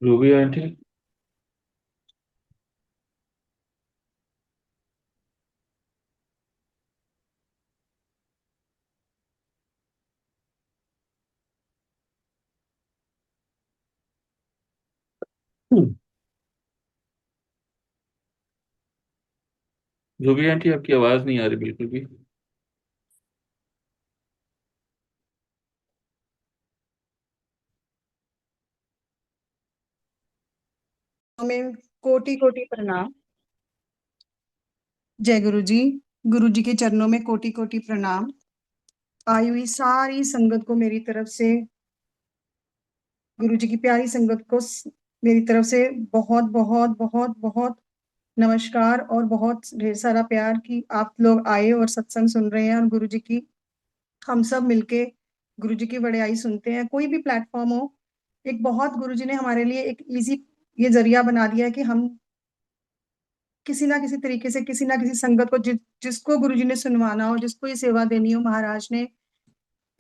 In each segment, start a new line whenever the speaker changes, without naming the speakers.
Ruby aunty. Ruby aunty, आपकी आवाज नहीं आ रही बिल्कुल भी।
में कोटि कोटि प्रणाम। जय गुरु जी। गुरु जी के चरणों में कोटि कोटि प्रणाम। आई हुई सारी संगत को मेरी तरफ से, गुरु जी की प्यारी संगत को मेरी तरफ से बहुत बहुत बहुत बहुत नमस्कार और बहुत ढेर सारा प्यार कि आप लोग आए और सत्संग सुन रहे हैं। और गुरु जी की, हम सब मिलके गुरु जी की बड़ाई सुनते हैं। कोई भी प्लेटफॉर्म हो, एक बहुत गुरु जी ने हमारे लिए एक इजी ये जरिया बना दिया है कि हम किसी ना किसी तरीके से, किसी ना किसी संगत को, जिसको गुरुजी ने सुनवाना हो, जिसको ये सेवा देनी हो, महाराज ने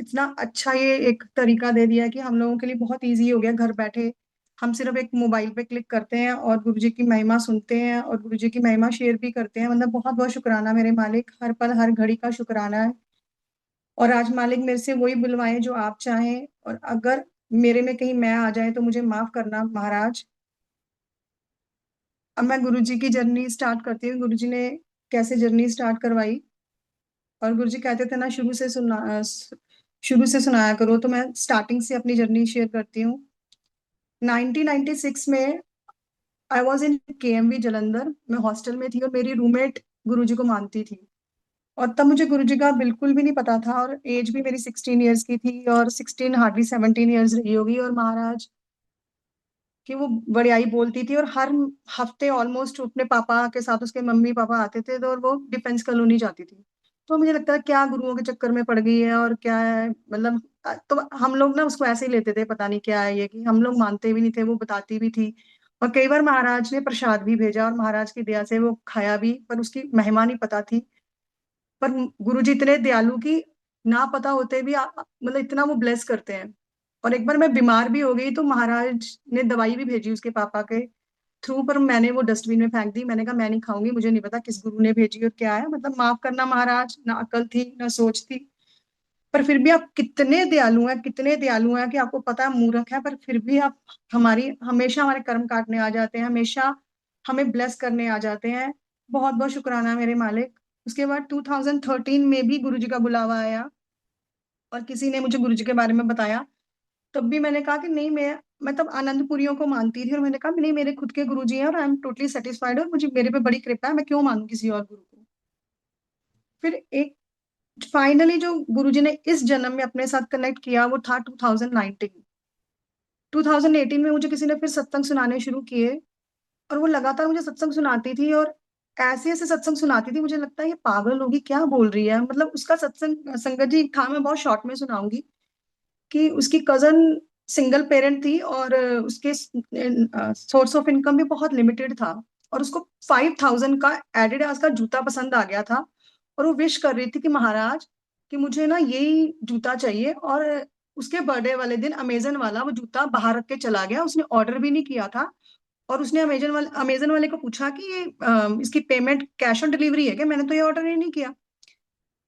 इतना अच्छा ये एक तरीका दे दिया है कि हम लोगों के लिए बहुत इजी हो गया। घर बैठे हम सिर्फ एक मोबाइल पे क्लिक करते हैं और गुरुजी की महिमा सुनते हैं और गुरुजी की महिमा शेयर भी करते हैं। मतलब बहुत बहुत शुक्राना मेरे मालिक, हर पल हर घड़ी का शुक्राना है। और आज मालिक मेरे से वही बुलवाए जो आप चाहें, और अगर मेरे में कहीं मैं आ जाए तो मुझे माफ करना महाराज। अब मैं गुरुजी की जर्नी स्टार्ट करती हूँ। गुरुजी ने कैसे जर्नी स्टार्ट करवाई, और गुरुजी कहते थे ना, शुरू से सुनाया करो, तो मैं स्टार्टिंग से अपनी जर्नी शेयर करती हूँ। 1996 में आई वॉज इन केएमवी जलंधर। मैं हॉस्टल में थी और मेरी रूममेट गुरुजी को मानती थी। और तब मुझे गुरुजी का बिल्कुल भी नहीं पता था, और एज भी मेरी 16 ईयर्स की थी, और 16 हार्डली 17 ईयर्स रही होगी। और महाराज कि वो बड़ियाई बोलती थी, और हर हफ्ते ऑलमोस्ट अपने पापा के साथ उसके मम्मी पापा आते थे, तो और वो डिफेंस कॉलोनी जाती थी। तो मुझे लगता है क्या गुरुओं के चक्कर में पड़ गई है और क्या है, मतलब तो हम लोग ना उसको ऐसे ही लेते थे, पता नहीं क्या है ये, कि हम लोग मानते भी नहीं थे, वो बताती भी थी। और कई बार महाराज ने प्रसाद भी भेजा और महाराज की दया से वो खाया भी, पर उसकी महिमा नहीं पता थी। पर गुरु जी इतने दयालु कि ना पता होते भी मतलब इतना वो ब्लेस करते हैं। और एक बार मैं बीमार भी हो गई तो महाराज ने दवाई भी भेजी उसके पापा के थ्रू, पर मैंने वो डस्टबिन में फेंक दी। मैंने कहा मैं नहीं खाऊंगी, मुझे नहीं पता किस गुरु ने भेजी और क्या है, मतलब माफ करना महाराज, ना अकल थी ना सोच थी। पर फिर भी आप कितने दयालु हैं, कितने दयालु हैं कि आपको पता है मूर्ख है, पर फिर भी आप हमारी हमेशा हमारे कर्म काटने आ जाते हैं, हमेशा हमें ब्लेस करने आ जाते हैं। बहुत बहुत शुक्राना मेरे मालिक। उसके बाद 2013 में भी गुरुजी का बुलावा आया, और किसी ने मुझे गुरुजी के बारे में बताया। तब भी मैंने कहा कि नहीं, मैं तब आनंदपुरियों को मानती थी, और मैंने कहा नहीं, मेरे खुद के गुरुजी हैं और आई एम टोटली सेटिस्फाइड, और मुझे मेरे पे बड़ी कृपा है, मैं क्यों मानूं किसी और गुरु को। फिर एक फाइनली जो गुरुजी ने इस जन्म में अपने साथ कनेक्ट किया वो था 2019। 2018 में मुझे किसी ने फिर सत्संग सुनाने शुरू किए, और वो लगातार मुझे सत्संग सुनाती थी, और ऐसे ऐसे सत्संग सुनाती थी, मुझे लगता है ये पागल होगी, क्या बोल रही है। मतलब उसका सत्संग, संगत जी था, मैं बहुत शॉर्ट में सुनाऊंगी कि उसकी कजन सिंगल पेरेंट थी, और उसके सोर्स ऑफ इनकम भी बहुत लिमिटेड था, और उसको 5,000 का एडिडास का जूता पसंद आ गया था। और वो विश कर रही थी कि महाराज कि मुझे ना यही जूता चाहिए। और उसके बर्थडे वाले दिन अमेजन वाला वो जूता बाहर रख के चला गया, उसने ऑर्डर भी नहीं किया था। और उसने अमेजन वाले को पूछा कि ये इसकी पेमेंट कैश ऑन डिलीवरी है क्या, मैंने तो ये ऑर्डर ही नहीं किया।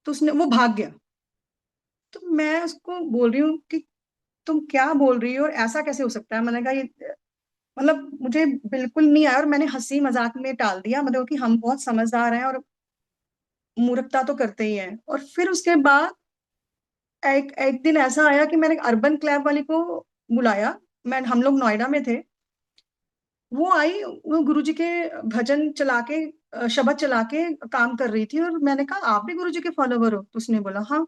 तो उसने वो भाग गया। तो मैं उसको बोल रही हूँ कि तुम क्या बोल रही हो, और ऐसा कैसे हो सकता है। मैंने कहा ये, मतलब मुझे बिल्कुल नहीं आया, और मैंने हंसी मजाक में टाल दिया, मतलब कि हम बहुत समझदार हैं और मूर्खता तो करते ही हैं। और फिर उसके बाद एक एक दिन ऐसा आया कि मैंने अर्बन क्लैब वाली को बुलाया। हम लोग नोएडा में थे। वो आई, वो गुरुजी के भजन चला के, शब्द चला के काम कर रही थी, और मैंने कहा आप भी गुरुजी के फॉलोवर हो, तो उसने बोला हाँ।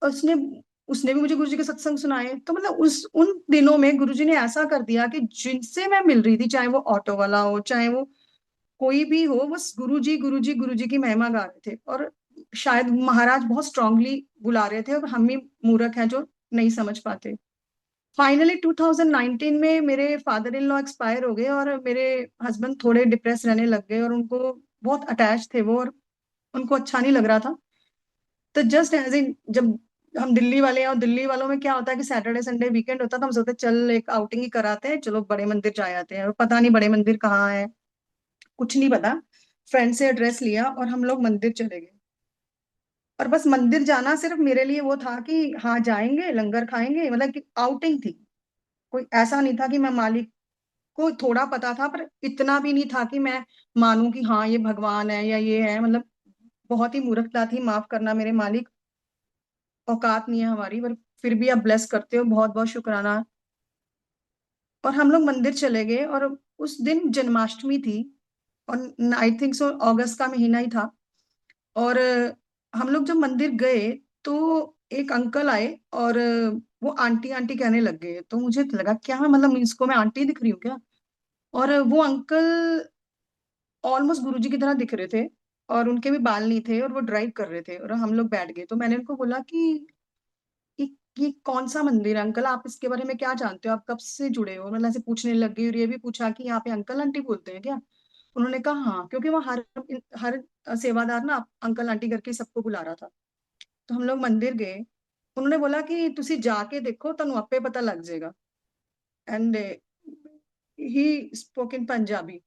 और उसने उसने भी मुझे गुरुजी के सत्संग सुनाए। तो मतलब उस उन दिनों में गुरुजी ने ऐसा कर दिया कि जिनसे मैं मिल रही थी, चाहे वो ऑटो वाला हो, चाहे वो कोई भी हो, बस गुरुजी गुरुजी गुरुजी की महिमा गा रहे थे। और शायद महाराज बहुत स्ट्रांगली बुला रहे थे, और हम ही मूर्ख हैं जो नहीं समझ पाते। फाइनली 2019 में मेरे फादर इन लॉ एक्सपायर हो गए, और मेरे हस्बैंड थोड़े डिप्रेस रहने लग गए, और उनको बहुत अटैच थे वो, और उनको अच्छा नहीं लग रहा था। तो जस्ट एज इन, जब हम दिल्ली वाले हैं, और दिल्ली वालों में क्या होता है कि सैटरडे संडे वीकेंड होता है, तो हम सोचते हैं चल एक आउटिंग ही कराते हैं, चलो बड़े मंदिर जा आते हैं। और पता नहीं बड़े मंदिर कहाँ है, कुछ नहीं पता। फ्रेंड से एड्रेस लिया और हम लोग मंदिर चले गए। और बस मंदिर जाना सिर्फ मेरे लिए वो था कि हाँ जाएंगे, लंगर खाएंगे, मतलब कि आउटिंग थी। कोई ऐसा नहीं था कि मैं मालिक को थोड़ा पता था, पर इतना भी नहीं था कि मैं मानूं कि हाँ ये भगवान है या ये है, मतलब बहुत ही मूर्खता थी, माफ करना मेरे मालिक। औकात नहीं है हमारी, पर फिर भी आप ब्लेस करते हो, बहुत बहुत शुक्राना। और हम लोग मंदिर चले गए, और उस दिन जन्माष्टमी थी, और आई थिंक सो अगस्त का महीना ही था। और हम लोग जब मंदिर गए, तो एक अंकल आए, और वो आंटी आंटी कहने लग गए, तो मुझे लगा क्या मतलब इसको मैं आंटी दिख रही हूँ क्या। और वो अंकल ऑलमोस्ट गुरुजी की तरह दिख रहे थे, और उनके भी बाल नहीं थे, और वो ड्राइव कर रहे थे, और हम लोग बैठ गए। तो मैंने उनको बोला कि ये ये कौन सा मंदिर है अंकल, आप इसके बारे में क्या जानते हो, आप कब से जुड़े हो, मतलब ऐसे पूछने लग गई। और ये भी पूछा कि यहाँ पे अंकल आंटी बोलते हैं क्या। उन्होंने कहा हाँ, क्योंकि वो हर सेवादार ना अंकल आंटी करके सबको बुला रहा था। तो हम लोग मंदिर गए। उन्होंने बोला कि तुसी जाके देखो, तनु आपे पता लग जाएगा। And he spoke in Punjabi.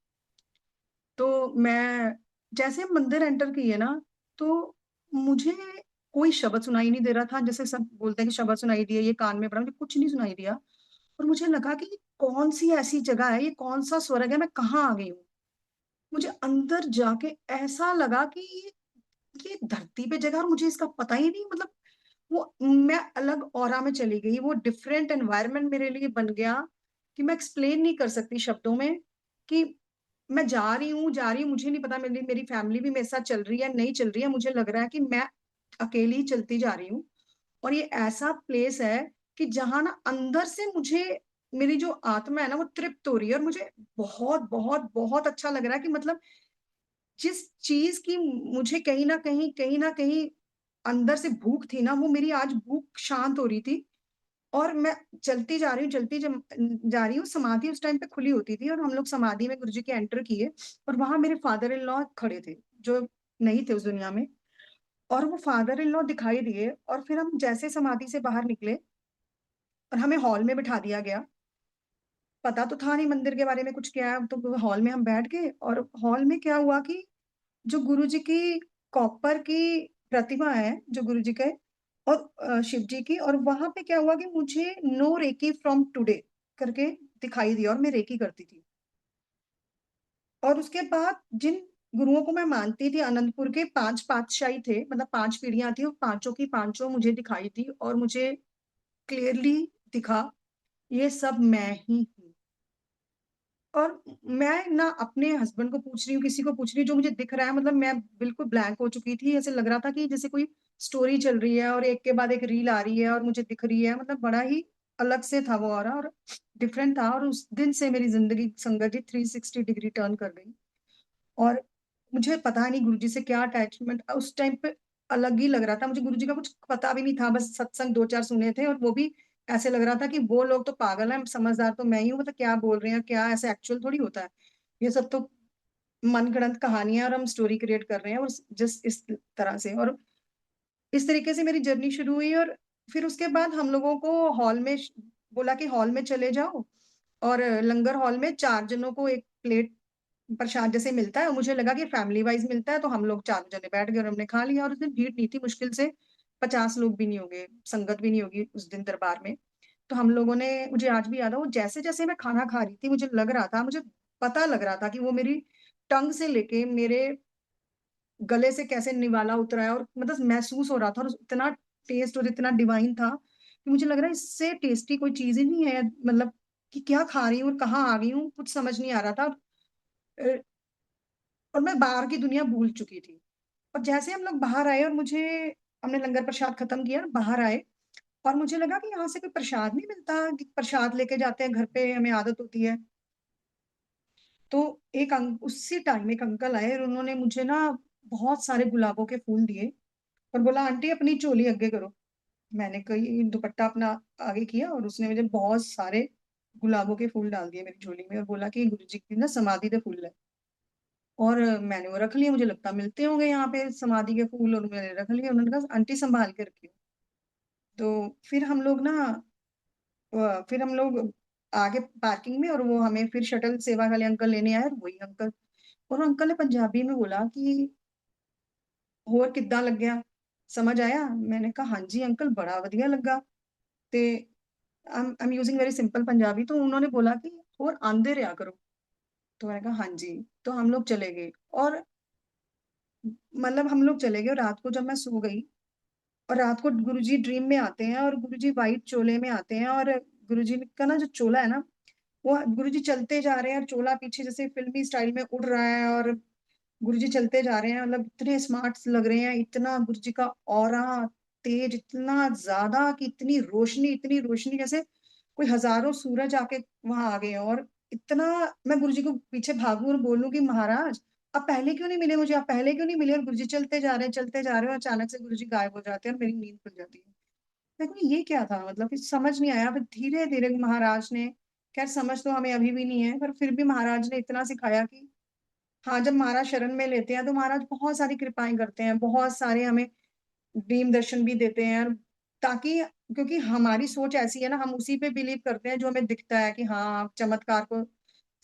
तो मैं जैसे मंदिर एंटर किए ना, तो मुझे कोई शब्द सुनाई नहीं दे रहा था। जैसे सब बोलते हैं कि शब्द सुनाई दिए, ये कान में पड़ा, मुझे कुछ नहीं सुनाई दिया। और मुझे लगा कि ये कौन सी ऐसी जगह है, ये कौन सा स्वर्ग है, मैं कहाँ आ गई हूँ। मुझे अंदर जाके ऐसा लगा कि ये धरती पे जगह, और मुझे इसका पता ही नहीं, मतलब वो मैं अलग ऑरा में चली गई, वो डिफरेंट एनवायरनमेंट मेरे लिए बन गया कि मैं एक्सप्लेन नहीं कर सकती शब्दों में। कि मैं जा रही हूँ, जा रही हूँ, मुझे नहीं पता मेरी मेरी फैमिली भी मेरे साथ चल रही है नहीं चल रही है, मुझे लग रहा है कि मैं अकेली ही चलती जा रही हूँ। और ये ऐसा प्लेस है कि जहां ना अंदर से मुझे, मेरी जो आत्मा है ना वो तृप्त हो रही है, और मुझे बहुत बहुत बहुत अच्छा लग रहा है कि मतलब जिस चीज की मुझे कहीं ना कहीं अंदर से भूख थी ना, वो मेरी आज भूख शांत हो रही थी। और मैं चलती जा रही हूँ, जा रही हूँ। समाधि उस टाइम पे खुली होती थी, और हम लोग समाधि में गुरुजी के एंटर किए। और वहां मेरे फादर इन लॉ खड़े थे, जो नहीं थे उस दुनिया में। और वो फादर इन लॉ दिखाई दिए, और फिर हम जैसे समाधि से बाहर निकले, और हमें हॉल में बिठा दिया गया। पता तो था नहीं मंदिर के बारे में कुछ क्या है, तो हॉल में हम बैठ गए। और हॉल में क्या हुआ कि जो गुरु जी की कॉपर की प्रतिमा है, जो गुरु जी के, और शिव जी की। और वहां पे क्या हुआ कि मुझे नो रेकी फ्रॉम टुडे करके दिखाई दिया, और मैं रेकी करती थी। और उसके बाद जिन गुरुओं को मैं मानती थी, अनंतपुर के 5 पातशाही थे, मतलब 5 पीढ़ियां थी, और पांचों की पांचों मुझे दिखाई थी, और मुझे क्लियरली दिखा ये सब मैं ही हूँ। और मैं ना अपने हस्बैंड को पूछ रही हूँ, किसी को पूछ रही हूँ, जो मुझे दिख रहा है, मतलब मैं बिल्कुल ब्लैंक हो चुकी थी। ऐसे लग रहा था कि जैसे कोई स्टोरी चल रही है, और एक के बाद एक रील आ रही है, और मुझे दिख रही है, मतलब बड़ा ही अलग से था वो और डिफरेंट था। और उस दिन से मेरी जिंदगी संगत जी 360 डिग्री टर्न कर गई। और मुझे पता नहीं गुरुजी से क्या अटैचमेंट उस टाइम पे अलग ही लग रहा था। मुझे गुरुजी का कुछ पता भी नहीं था, बस सत्संग दो चार सुने थे, और वो भी ऐसे लग रहा था कि वो लोग तो पागल हैं, समझदार तो मैं ही हूँ, मतलब क्या बोल रहे हैं, क्या ऐसे एक्चुअल थोड़ी होता है। ये सब तो मनगढ़ंत कहानियां, और हम स्टोरी क्रिएट कर रहे हैं, और जस्ट इस तरह से। और इस तरीके से मेरी जर्नी शुरू हुई। और फिर उसके बाद हम लोगों को हॉल में बोला कि हॉल में चले जाओ, और लंगर हॉल में 4 जनों को एक प्लेट प्रसाद जैसे मिलता है। मुझे लगा कि फैमिली वाइज मिलता है, तो हम लोग 4 जने बैठ गए और हमने खा लिया। और उस दिन भीड़ नहीं थी, मुश्किल से 50 लोग भी नहीं होंगे, संगत भी नहीं होगी उस दिन दरबार में। तो हम लोगों ने, मुझे आज भी याद है, वो जैसे जैसे मैं खाना खा रही थी, मुझे लग रहा था, मुझे पता लग रहा था कि वो मेरी टंग से लेके मेरे गले से कैसे निवाला उतरा है। और मतलब महसूस हो रहा था, और इतना टेस्ट और इतना डिवाइन था कि मुझे लग रहा है इससे टेस्टी कोई चीज ही नहीं है, मतलब कि क्या खा रही हूँ और कहाँ आ गई हूँ, कुछ समझ नहीं आ रहा था। और मैं बाहर की दुनिया भूल चुकी थी। और जैसे हम लोग बाहर आए, और मुझे, हमने लंगर प्रसाद खत्म किया, बाहर आए, और मुझे लगा कि यहाँ से कोई प्रसाद नहीं मिलता, कि प्रसाद लेके जाते हैं घर पे, हमें आदत होती है। तो उसी टाइम एक अंकल आए, और उन्होंने मुझे ना बहुत सारे गुलाबों के फूल दिए, और बोला आंटी अपनी चोली आगे करो। मैंने कही दुपट्टा अपना आगे किया, और उसने मुझे बहुत सारे गुलाबों के फूल डाल दिए मेरी झोली में, और बोला कि गुरु जी की ना समाधि के फूल है। और मैंने वो रख लिए, मुझे लगता मिलते होंगे यहाँ पे समाधि के फूल, और मैंने रख लिए। उन्होंने कहा आंटी संभाल के रखियो। तो फिर हम लोग ना फिर हम लोग आगे पार्किंग में, और वो हमें फिर शटल सेवा वाले अंकल लेने आए, और वही अंकल, और अंकल ने पंजाबी में बोला कि होर किद्दां लग्या, समझ आया? मैंने कहा हाँ जी अंकल, बड़ा बढ़िया लगा। ते I am using very simple Punjabi. तो उन्होंने बोला कि और आंदे रहा करो। तो मैंने कहा हाँ जी। तो हम लोग चले गए, और मतलब हम लोग चले गए, और रात को जब मैं सो गई, और रात को गुरुजी ड्रीम में आते हैं, और गुरुजी वाइट चोले में आते हैं, और गुरुजी का ना जो चोला है ना, वो गुरुजी चलते जा रहे हैं, और चोला पीछे जैसे फिल्मी स्टाइल में उड़ रहा है, और गुरुजी चलते जा रहे हैं, मतलब इतने स्मार्ट लग रहे हैं, इतना गुरुजी का ऑरा तेज, इतना ज्यादा कि इतनी रोशनी, जैसे कोई हजारों सूरज आके वहां आ गए हैं। और इतना, मैं गुरुजी को पीछे भागू और बोलूं कि महाराज आप पहले क्यों नहीं मिले मुझे, आप पहले क्यों नहीं मिले? और गुरुजी चलते जा रहे हैं, चलते जा रहे हैं, और अचानक से गुरुजी गायब हो जाते हैं, और मेरी नींद खुल जाती है। मैं कहूँ ये क्या था, मतलब कि समझ नहीं आया। फिर धीरे धीरे महाराज ने, खैर समझ तो हमें अभी भी नहीं है, पर फिर भी महाराज ने इतना सिखाया कि हाँ, जब महाराज शरण में लेते हैं तो महाराज बहुत सारी कृपाएं करते हैं, बहुत सारे हमें ड्रीम दर्शन भी देते हैं, ताकि, क्योंकि हमारी सोच ऐसी है ना, हम उसी पे बिलीव करते हैं जो हमें दिखता है कि हाँ चमत्कार को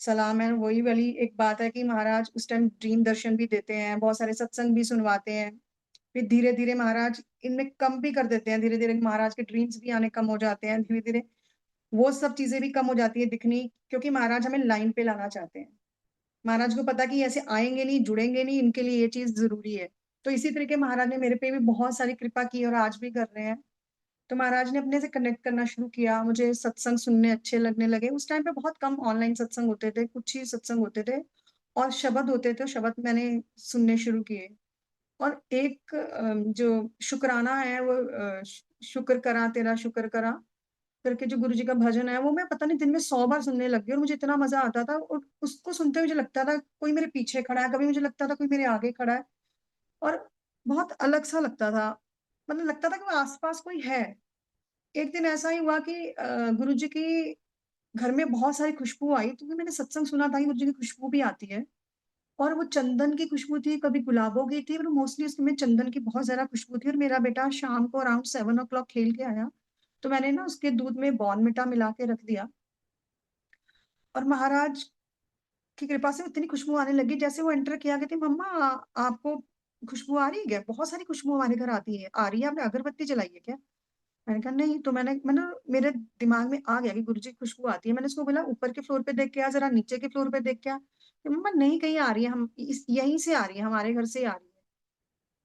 सलाम है। वही वाली एक बात है कि महाराज उस टाइम ड्रीम दर्शन भी देते हैं, बहुत सारे सत्संग भी सुनवाते हैं। फिर धीरे धीरे महाराज इनमें कम भी कर देते हैं, धीरे धीरे महाराज के ड्रीम्स भी आने कम हो जाते हैं, धीरे धीरे वो सब चीजें भी कम हो जाती है दिखनी, क्योंकि महाराज हमें लाइन पे लाना चाहते हैं। महाराज को पता कि ऐसे आएंगे नहीं, जुड़ेंगे नहीं, इनके लिए ये चीज जरूरी है। तो इसी तरीके महाराज ने मेरे पे भी बहुत सारी कृपा की, और आज भी कर रहे हैं। तो महाराज ने अपने से कनेक्ट करना शुरू किया, मुझे सत्संग सुनने अच्छे लगने लगे। उस टाइम पे बहुत कम ऑनलाइन सत्संग होते थे, कुछ ही सत्संग होते थे, और शब्द होते थे, शब्द मैंने सुनने शुरू किए। और एक जो शुक्राना है, वो शुक्र करा तेरा शुक्र करा करके जो गुरु जी का भजन है, वो मैं पता नहीं दिन में 100 बार सुनने लग गई, और मुझे इतना मजा आता था। और उसको सुनते हुए मुझे लगता था कोई मेरे पीछे खड़ा है, कभी मुझे लगता था कोई मेरे आगे खड़ा है, और बहुत अलग सा लगता था, मतलब लगता था कि वो आसपास कोई है। एक दिन ऐसा ही हुआ कि गुरु जी की घर में बहुत सारी खुशबू आई, क्योंकि मैंने सत्संग सुना था कि गुरु जी की खुशबू भी आती है। और वो चंदन की खुशबू थी, कभी गुलाबों की थी, पर मोस्टली उसमें चंदन की बहुत ज्यादा खुशबू थी। और मेरा बेटा शाम को अराउंड 7 o'clock खेल के आया, तो मैंने ना उसके दूध में बॉर्नविटा मिला के रख दिया, और महाराज की कृपा से इतनी खुशबू आने लगी। जैसे वो एंटर किया, कहते मम्मा आपको खुशबू आ रही है क्या? बहुत सारी खुशबू हमारे घर आती है, आ रही है, आपने अगरबत्ती जलाई है क्या? मैंने कहा नहीं। तो मैंने मेरे दिमाग में आ गया कि गुरुजी की खुशबू आती है। मैंने उसको बोला ऊपर के फ्लोर पे देख के आ, जरा नीचे के फ्लोर पे देख के आ। तो मम्मा नहीं, कहीं आ रही है, हम यहीं से आ रही है, हमारे घर से आ रही है।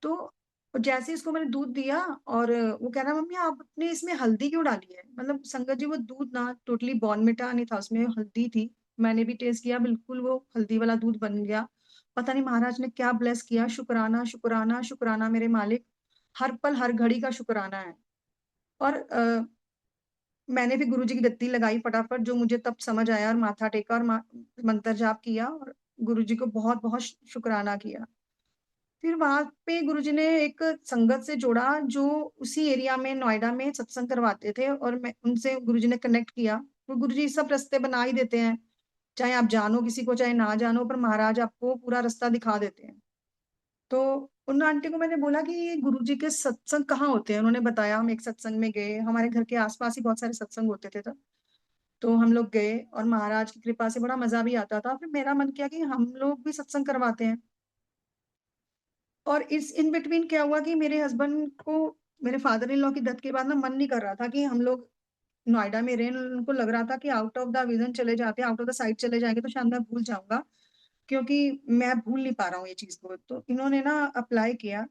तो जैसे ही इसको मैंने दूध दिया, और वो कह रहा मम्मी आपने इसमें हल्दी क्यों डाली है? मतलब संगत जी, वो दूध ना टोटली बॉर्नविटा नहीं था, उसमें हल्दी थी। मैंने भी टेस्ट किया, बिल्कुल वो हल्दी वाला दूध बन गया। पता नहीं महाराज ने क्या ब्लेस किया। शुक्राना शुक्राना शुक्राना मेरे मालिक, हर पल हर घड़ी का शुक्राना है। और मैंने भी गुरुजी की गद्दी लगाई फटाफट, जो मुझे तब समझ आया, और माथा टेका, और मंत्र जाप किया, और गुरुजी को बहुत बहुत शुक्राना किया। फिर वहां पे गुरुजी ने एक संगत से जोड़ा, जो उसी एरिया में नोएडा में सत्संग करवाते थे, और मैं उनसे, गुरुजी ने कनेक्ट किया। तो गुरुजी सब रास्ते बना ही देते हैं, चाहे आप जानो किसी को, चाहे ना जानो, पर महाराज आपको पूरा रास्ता दिखा देते हैं। तो उन आंटी को मैंने बोला कि ये गुरुजी के सत्संग कहाँ होते हैं? उन्होंने बताया, हम एक सत्संग में गए, हमारे घर के आसपास ही बहुत सारे सत्संग होते थे तब। तो हम लोग गए, और महाराज की कृपा से बड़ा मजा भी आता था। फिर मेरा मन किया कि हम लोग भी सत्संग करवाते हैं। और इस इन बिटवीन क्या हुआ कि मेरे हस्बैंड को, मेरे फादर इन लॉ की डेथ के बाद ना, मन नहीं कर रहा था कि हम लोग नोएडा में रहें। उनको लग रहा था कि आउट ऑफ द विजन चले जाते हैं, आउट ऑफ द साइट चले जाएंगे तो शायद मैं भूल जाऊंगा, क्योंकि मैं भूल नहीं पा रहा हूँ ये चीज को। तो इन्होंने ना अप्लाई किया,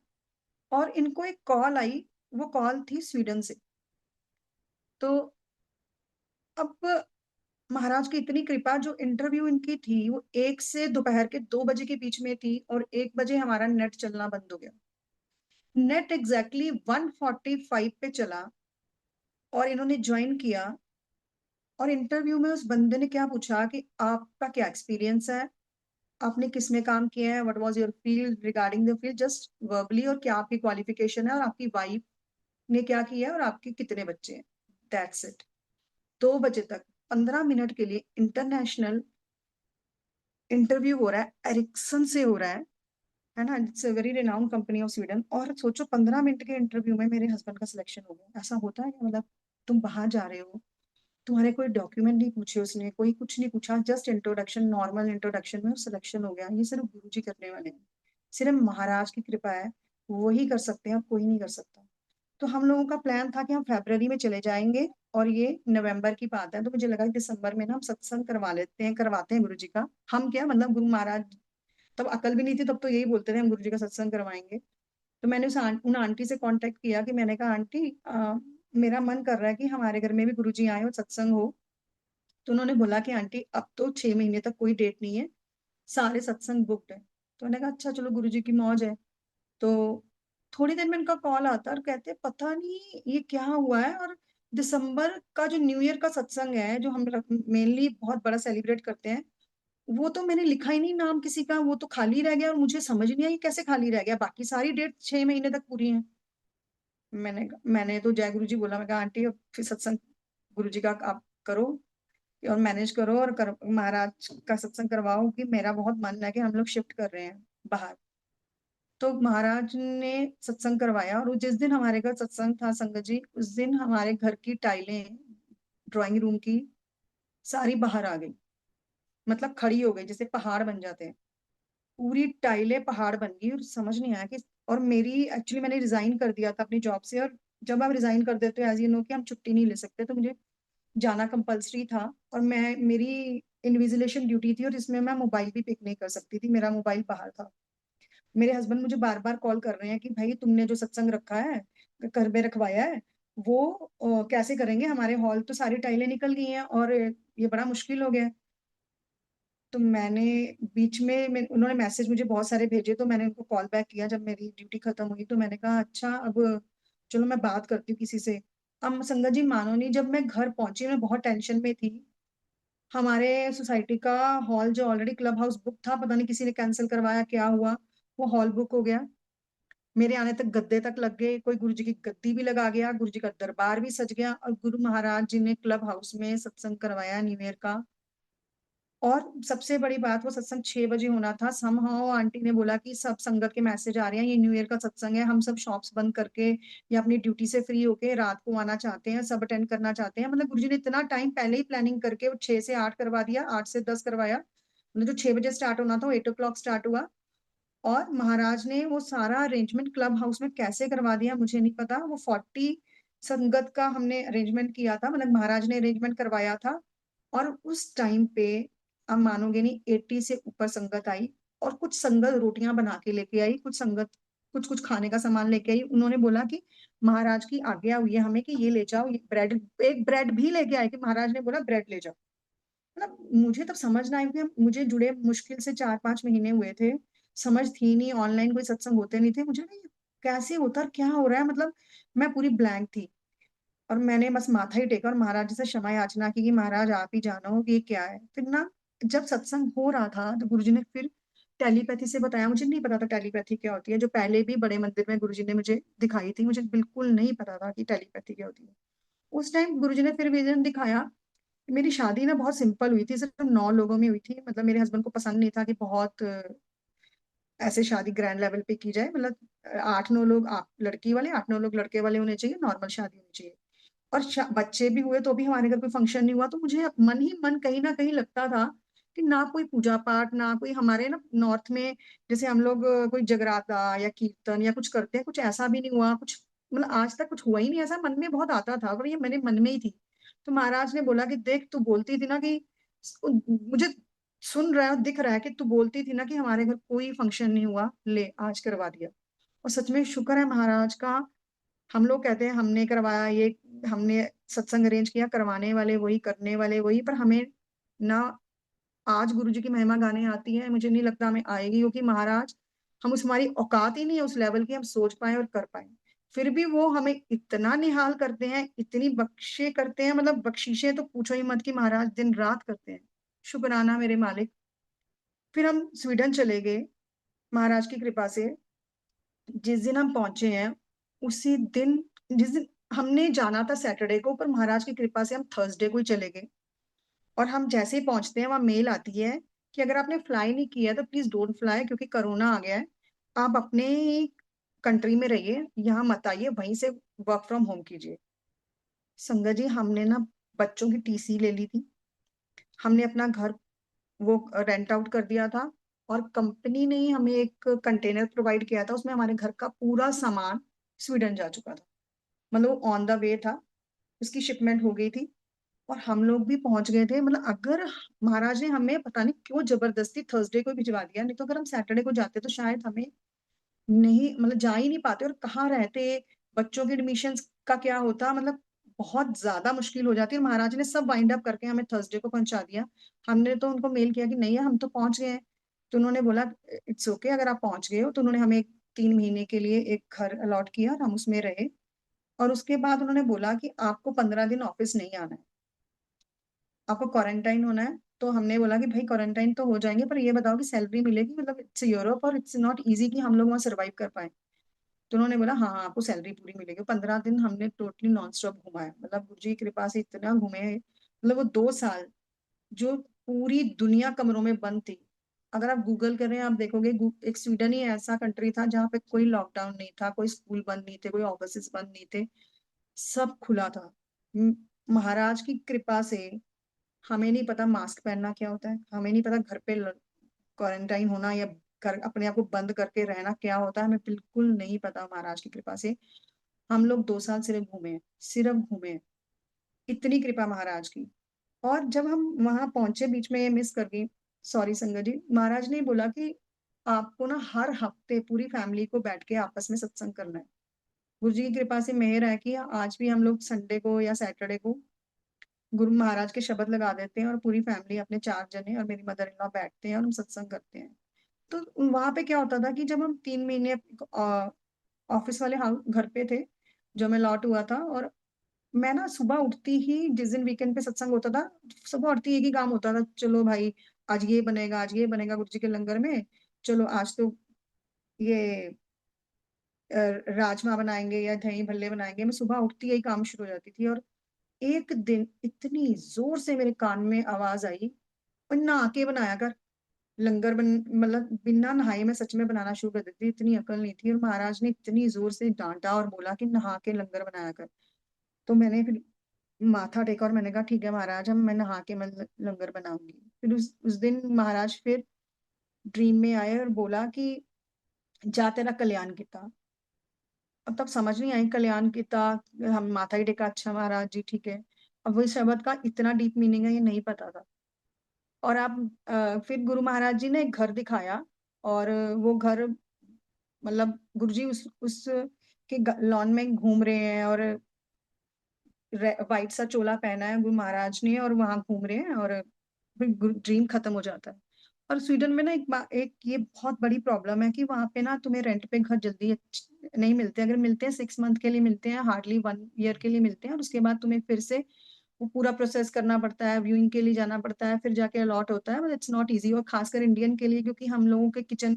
और इनको एक कॉल आई। वो कॉल थी स्वीडन से। तो अब महाराज की इतनी कृपा, जो इंटरव्यू इनकी थी वो 1 से दोपहर के 2 बजे के बीच में थी, और 1 बजे हमारा नेट चलना बंद हो गया। नेट एग्जैक्टली 1:45 पे चला, और इन्होंने ज्वाइन किया। और इंटरव्यू में उस बंदे ने क्या पूछा कि आपका क्या एक्सपीरियंस है, आपने किस में काम किया है, what was your field regarding the field, just verbally, और क्या आपकी क्वालिफिकेशन है, और आपकी वाइफ ने क्या किया है, और आपके कितने बच्चे हैं। That's it. 2 बजे तक 15 मिनट के लिए इंटरनेशनल इंटरव्यू हो रहा है, एरिक्सन से हो रहा है। है ना, it's a very renowned company of Sweden. और सोचो 15 मिनट के इंटरव्यू में मेरे हस्बैंड का सिलेक्शन हो गया। ऐसा होता है क्या? मतलब तुम बाहर जा रहे हो, तुम्हारे कोई डॉक्यूमेंट नहीं पूछे उसने, कोई कुछ नहीं पूछा, जस्ट इंट्रोडक्शन, नॉर्मल इंट्रोडक्शन में सिलेक्शन हो गया। ये सिर्फ गुरुजी करने वाले हैं, सिर्फ महाराज की कृपा है, वही कर सकते हैं, और कोई नहीं कर सकता। तो हम लोगों का प्लान था कि हम फरवरी में चले जाएंगे, और ये नवंबर की बात है, तो मुझे लगा कि दिसंबर में ना हम सत्संग करवा लेते हैं, करवाते हैं गुरु जी का। हम क्या, मतलब गुरु महाराज, तब अकल भी नहीं थी, तब तो यही बोलते थे हम गुरु जी का सत्संग करवाएंगे। तो मैंने उन आंटी से कांटेक्ट किया कि मैंने कहा आंटी, मेरा मन कर रहा है कि हमारे घर में भी गुरु जी आए और सत्संग हो। तो उन्होंने बोला कि आंटी अब तो 6 महीने तक कोई डेट नहीं है, सारे सत्संग बुकड है। तो मैंने कहा अच्छा चलो, गुरु जी की मौज है। तो थोड़ी देर में उनका कॉल आता है और कहते हैं पता नहीं ये क्या हुआ है, और दिसंबर का जो न्यू ईयर का सत्संग है, जो हम मेनली बहुत बड़ा सेलिब्रेट करते हैं, वो तो मैंने लिखा ही नहीं नाम किसी का, वो तो खाली रह गया। और मुझे समझ नहीं आई कैसे खाली रह गया, बाकी सारी डेट 6 महीने तक पूरी है। मैंने तो जय गुरु जी बोला। मैं कहा आंटी अब फिर सत्संग गुरु जी का आप करो, और मैनेज करो, और महाराज का सत्संग करवाओ, कि मेरा बहुत मन है कि हम लोग शिफ्ट कर रहे हैं बाहर। तो महाराज ने सत्संग करवाया, और वो जिस दिन हमारे घर सत्संग था संगत जी, उस दिन हमारे घर की टाइलें, ड्राइंग रूम की, सारी बाहर आ गई। मतलब खड़ी हो गई, जैसे पहाड़ बन जाते हैं, पूरी टाइलें पहाड़ बन गई। और समझ नहीं आया कि, और मेरी एक्चुअली मैंने रिजाइन कर दिया था अपनी जॉब से, और जब आप रिजाइन कर देते हो एज यू नो कि हम छुट्टी नहीं ले सकते, तो मुझे जाना कंपलसरी था। और मैं, मेरी इन्विजिलेशन ड्यूटी थी, और इसमें मैं मोबाइल भी पिक नहीं कर सकती थी, मेरा मोबाइल बाहर था। मेरे हस्बैंड मुझे बार बार कॉल कर रहे हैं कि भाई तुमने जो सत्संग रखा है, घर में रखवाया है, वो कैसे करेंगे, हमारे हॉल तो सारी टाइलें निकल गई हैं, और ये बड़ा मुश्किल हो गया है। तो मैंने बीच में उन्होंने मैसेज मुझे बहुत सारे भेजे, तो मैंने उनको कॉल बैक किया जब मेरी ड्यूटी खत्म हुई। तो मैंने कहा अच्छा अब चलो मैं बात करती हूँ किसी से। अब संगत जी मानो नहीं, जब मैं घर पहुंची मैं बहुत टेंशन में थी। हमारे सोसाइटी का हॉल जो ऑलरेडी क्लब हाउस बुक था, पता नहीं किसी ने कैंसिल करवाया, क्या हुआ, वो हॉल बुक हो गया। मेरे आने तक गद्दे तक लग गए, कोई गुरुजी की गद्दी भी लगा गया, गुरुजी का दरबार भी सज गया, और गुरु महाराज जी ने क्लब हाउस में सत्संग करवाया न्यू ईयर का। और सबसे बड़ी बात, वो सत्संग 6 बजे होना था। समहाउ आंटी ने बोला कि सब संगत के मैसेज आ रहे हैं, ये न्यू ईयर का सत्संग है, हम सब शॉप्स बंद करके या अपनी ड्यूटी से फ्री होके रात को आना चाहते हैं, सब अटेंड करना चाहते हैं। मतलब गुरुजी ने इतना टाइम पहले ही प्लानिंग करके वो 6 से 8 करवा दिया, 8 से 10 करवाया। मतलब जो 6 बजे स्टार्ट होना था वो 8 o'clock स्टार्ट हुआ। और महाराज ने वो सारा अरेंजमेंट क्लब हाउस में कैसे करवा दिया मुझे नहीं पता। वो 40 संगत का हमने अरेंजमेंट किया था, मतलब महाराज ने अरेंजमेंट करवाया था। और उस टाइम पे आप मानोगे नहीं, 80 से ऊपर संगत आई। और कुछ संगत रोटियां बना के लेके आई, कुछ संगत कुछ कुछ खाने का सामान लेके आई। उन्होंने बोला कि महाराज की आज्ञा हुई है हमें कि ये ले जाओ, ये ब्रेड, एक ब्रेड भी लेके आए कि महाराज ने बोला ब्रेड ले जाओ। मतलब मुझे तब समझ ना आई कि मुझे जुड़े मुश्किल से 4-5 महीने हुए थे, समझ थी नहीं, ऑनलाइन कोई सत्संग होते नहीं थे, मुझे ना ये कैसे होता और क्या हो रहा है, मतलब मैं पूरी ब्लैंक थी। और मैंने बस माथा ही टेका और महाराज जी से क्षमा याचना की कि महाराज आप ही जानो कि ये क्या है। फिर ना, जब सत्संग हो रहा था तो गुरुजी ने फिर टेलीपैथी से बताया। मुझे नहीं पता था टेलीपैथी क्या होती है, जो पहले भी बड़े मंदिर में गुरुजी ने मुझे दिखाई थी, मुझे बिल्कुल नहीं पता था कि टेलीपैथी क्या होती है। उस टाइम गुरुजी ने फिर विजन दिखाया। मेरी शादी ना बहुत सिंपल हुई थी, सिर्फ 9 लोगों में हुई थी। मतलब मेरे हस्बैंड को पसंद नहीं था कि बहुत ऐसे शादी ग्रैंड लेवल पे की जाए। मतलब 8-9 लोग आप लड़की वाले, 8-9 लोग लड़के वाले होने चाहिए, नॉर्मल शादी होनी चाहिए। और बच्चे भी हुए तो भी हमारे घर कोई फंक्शन नहीं हुआ। तो मुझे मन ही मन कहीं ना कहीं लगता था कि ना कोई पूजा पाठ, ना कोई हमारे ना नॉर्थ में जैसे हम लोग कोई जगराता या कीर्तन या कुछ करते हैं, कुछ ऐसा भी नहीं हुआ कुछ। मतलब आज तक कुछ हुआ ही नहीं ऐसा, मन में बहुत आता था, पर ये मेरे मन में ही थी। तो महाराज ने बोला कि देख, तू बोलती थी ना कि, मुझे सुन रहा है और दिख रहा है कि तू बोलती थी ना कि हमारे घर कोई फंक्शन नहीं हुआ, ले आज करवा दिया। और सच में शुक्र है महाराज का। हम लोग कहते हैं हमने करवाया ये, हमने सत्संग अरेंज किया, करवाने वाले वही, करने वाले वही। पर हमें ना आज गुरु जी की महिमा गाने आती है, मुझे नहीं लगता हमें आएगी, क्योंकि महाराज, हम उस, हमारी औकात ही नहीं है उस लेवल की हम सोच पाए और कर पाए। फिर भी वो हमें इतना निहाल करते हैं, इतनी बख्शे करते हैं, मतलब बख्शीशें तो पूछो ही मत, कि महाराज दिन रात करते हैं। शुक्राना मेरे मालिक। फिर हम स्वीडन चले गए महाराज की कृपा से। जिस दिन हम पहुंचे हैं उसी दिन, जिस दिन हमने जाना था सैटरडे को, पर महाराज की कृपा से हम थर्सडे को ही चले गए। और हम जैसे ही पहुंचते हैं वहां मेल आती है कि अगर आपने फ्लाई नहीं किया तो प्लीज डोंट फ्लाई, क्योंकि कोरोना आ गया है। आप अपने कंट्री में रहिए, यहाँ मत आइए, वहीं से वर्क फ्रॉम होम कीजिए। संगत जी, हमने ना बच्चों की टीसी ले ली थी, हमने अपना घर वो रेंट आउट कर दिया था, और कंपनी ने ही हमें एक कंटेनर प्रोवाइड किया था, उसमें हमारे घर का पूरा सामान स्वीडन जा चुका था। मतलब ऑन द वे था, उसकी शिपमेंट हो गई थी, और हम लोग भी पहुंच गए थे। मतलब अगर महाराज ने हमें पता नहीं क्यों जबरदस्ती थर्सडे को भिजवा दिया, नहीं तो अगर हम सैटरडे को जाते तो शायद हमें नहीं, मतलब जा ही नहीं पाते, और कहाँ रहते, बच्चों के एडमिशन का क्या होता, मतलब बहुत ज्यादा मुश्किल हो जाती है। महाराज ने सब वाइंड अप करके हमें थर्सडे को पहुंचा दिया। हमने तो उनको मेल किया कि नहीं है, हम तो पहुंच गए हैं। तो उन्होंने बोला इट्स ओके, अगर आप पहुंच गए हो। तो उन्होंने हमें 3 महीने के लिए एक घर अलॉट किया और हम उसमें रहे। और उसके बाद उन्होंने बोला कि आपको 15 दिन ऑफिस नहीं आना है, आपको क्वारंटाइन होना है। तो हमने बोला कि भाई क्वारंटाइन तो हो जाएंगे, पर ये बताओ कि सैलरी मिलेगी, मतलब इट्स यूरोप और इट्स नॉट इजी कि हम लोग वहाँ सर्वाइव कर पाए। तो उन्होंने बोला हाँ हाँ, आपको सैलरी पूरी मिलेगी। 15 दिन हमने टोटली नॉन स्टॉप घुमा है, मतलब गुरु जी की कृपा से इतना घूमे हैं। मतलब वो 2 साल जो पूरी दुनिया कमरों में बंद थी। अगर आप गूगल करें, आप देखोगे एक स्वीडन ही ऐसा कंट्री था जहाँ पे कोई लॉकडाउन नहीं था, कोई स्कूल बंद नहीं थे, कोई ऑफिस बंद नहीं थे, सब खुला था। म- महाराज की कृपा से हमें नहीं पता मास्क पहनना क्या होता है, हमें नहीं पता घर पे क्वारंटाइन होना या घर अपने आप को बंद करके रहना क्या होता है, हमें बिल्कुल नहीं पता। महाराज की कृपा से हम लोग 2 साल सिर्फ घूमे हैं, सिर्फ घूमे हैं। इतनी कृपा महाराज की। और जब हम वहां पहुंचे, बीच में ये मिस कर गई, सॉरी संगत जी, महाराज ने बोला कि आपको ना हर हफ्ते पूरी फैमिली को बैठ के आपस में सत्संग करना है। गुरु जी की कृपा से मेहर है कि आज भी हम लोग संडे को या सैटरडे को गुरु महाराज के शब्द लगा देते हैं, और पूरी फैमिली अपने 4 जने और मेरी मदर इन लॉ बैठते हैं और हम सत्संग करते हैं। तो वहां पे क्या होता था कि जब हम 3 महीने ऑफिस वाले घर पे थे, जो मैं लौट हुआ था, और मैं ना सुबह उठती ही, जिस दिन वीकेंड पे सत्संग होता था, सुबह उठती एक ही काम होता था, चलो भाई आज ये बनेगा, आज ये बनेगा गुरु जी के लंगर में, चलो आज तो ये राजमा बनाएंगे या दही भल्ले बनाएंगे। मैं सुबह उठती यही काम शुरू हो जाती थी। और एक दिन इतनी जोर से मेरे कान में आवाज आई, और नहा के बनाया कर लंगर बन, मतलब बिना नहाए मैं सच में बनाना शुरू कर देती थी, इतनी अकल नहीं थी। और महाराज ने इतनी जोर से डांटा और बोला कि नहा के लंगर बनाया कर। तो मैंने फिर माथा टेका और मैंने कहा ठीक है महाराज, हम मैं नहा के मैं लंगर बनाऊंगी। फिर उस दिन महाराज फिर ड्रीम में आए और बोला कि जा तेरा कल्याण किता। अब तब समझ नहीं आई कल्याण किता, हम माथा ही टेका, अच्छा महाराज जी ठीक है। अब वही शब्द का इतना डीप मीनिंग है ये नहीं पता था। और आप फिर गुरु महाराज जी ने एक घर दिखाया, और वो घर, मतलब गुरुजी उस के लॉन में घूम रहे हैं, और वाइट सा चोला पहना है गुरु महाराज ने, और वहां घूम रहे हैं, और फिर ड्रीम खत्म हो जाता है। और स्वीडन में ना एक ये बहुत बड़ी प्रॉब्लम है कि वहां पे ना तुम्हें रेंट पे घर जल्दी नहीं मिलते। अगर मिलते हैं 6 मंथ के लिए मिलते हैं, हार्डली 1 ईयर के लिए मिलते हैं, और उसके बाद तुम्हें फिर से वो पूरा प्रोसेस करना पड़ता है, व्यूइंग के लिए जाना पड़ता है, फिर जाके अलॉट होता है। बट इट्स नॉट इजी, और खासकर इंडियन के लिए, क्योंकि हम लोगों के किचन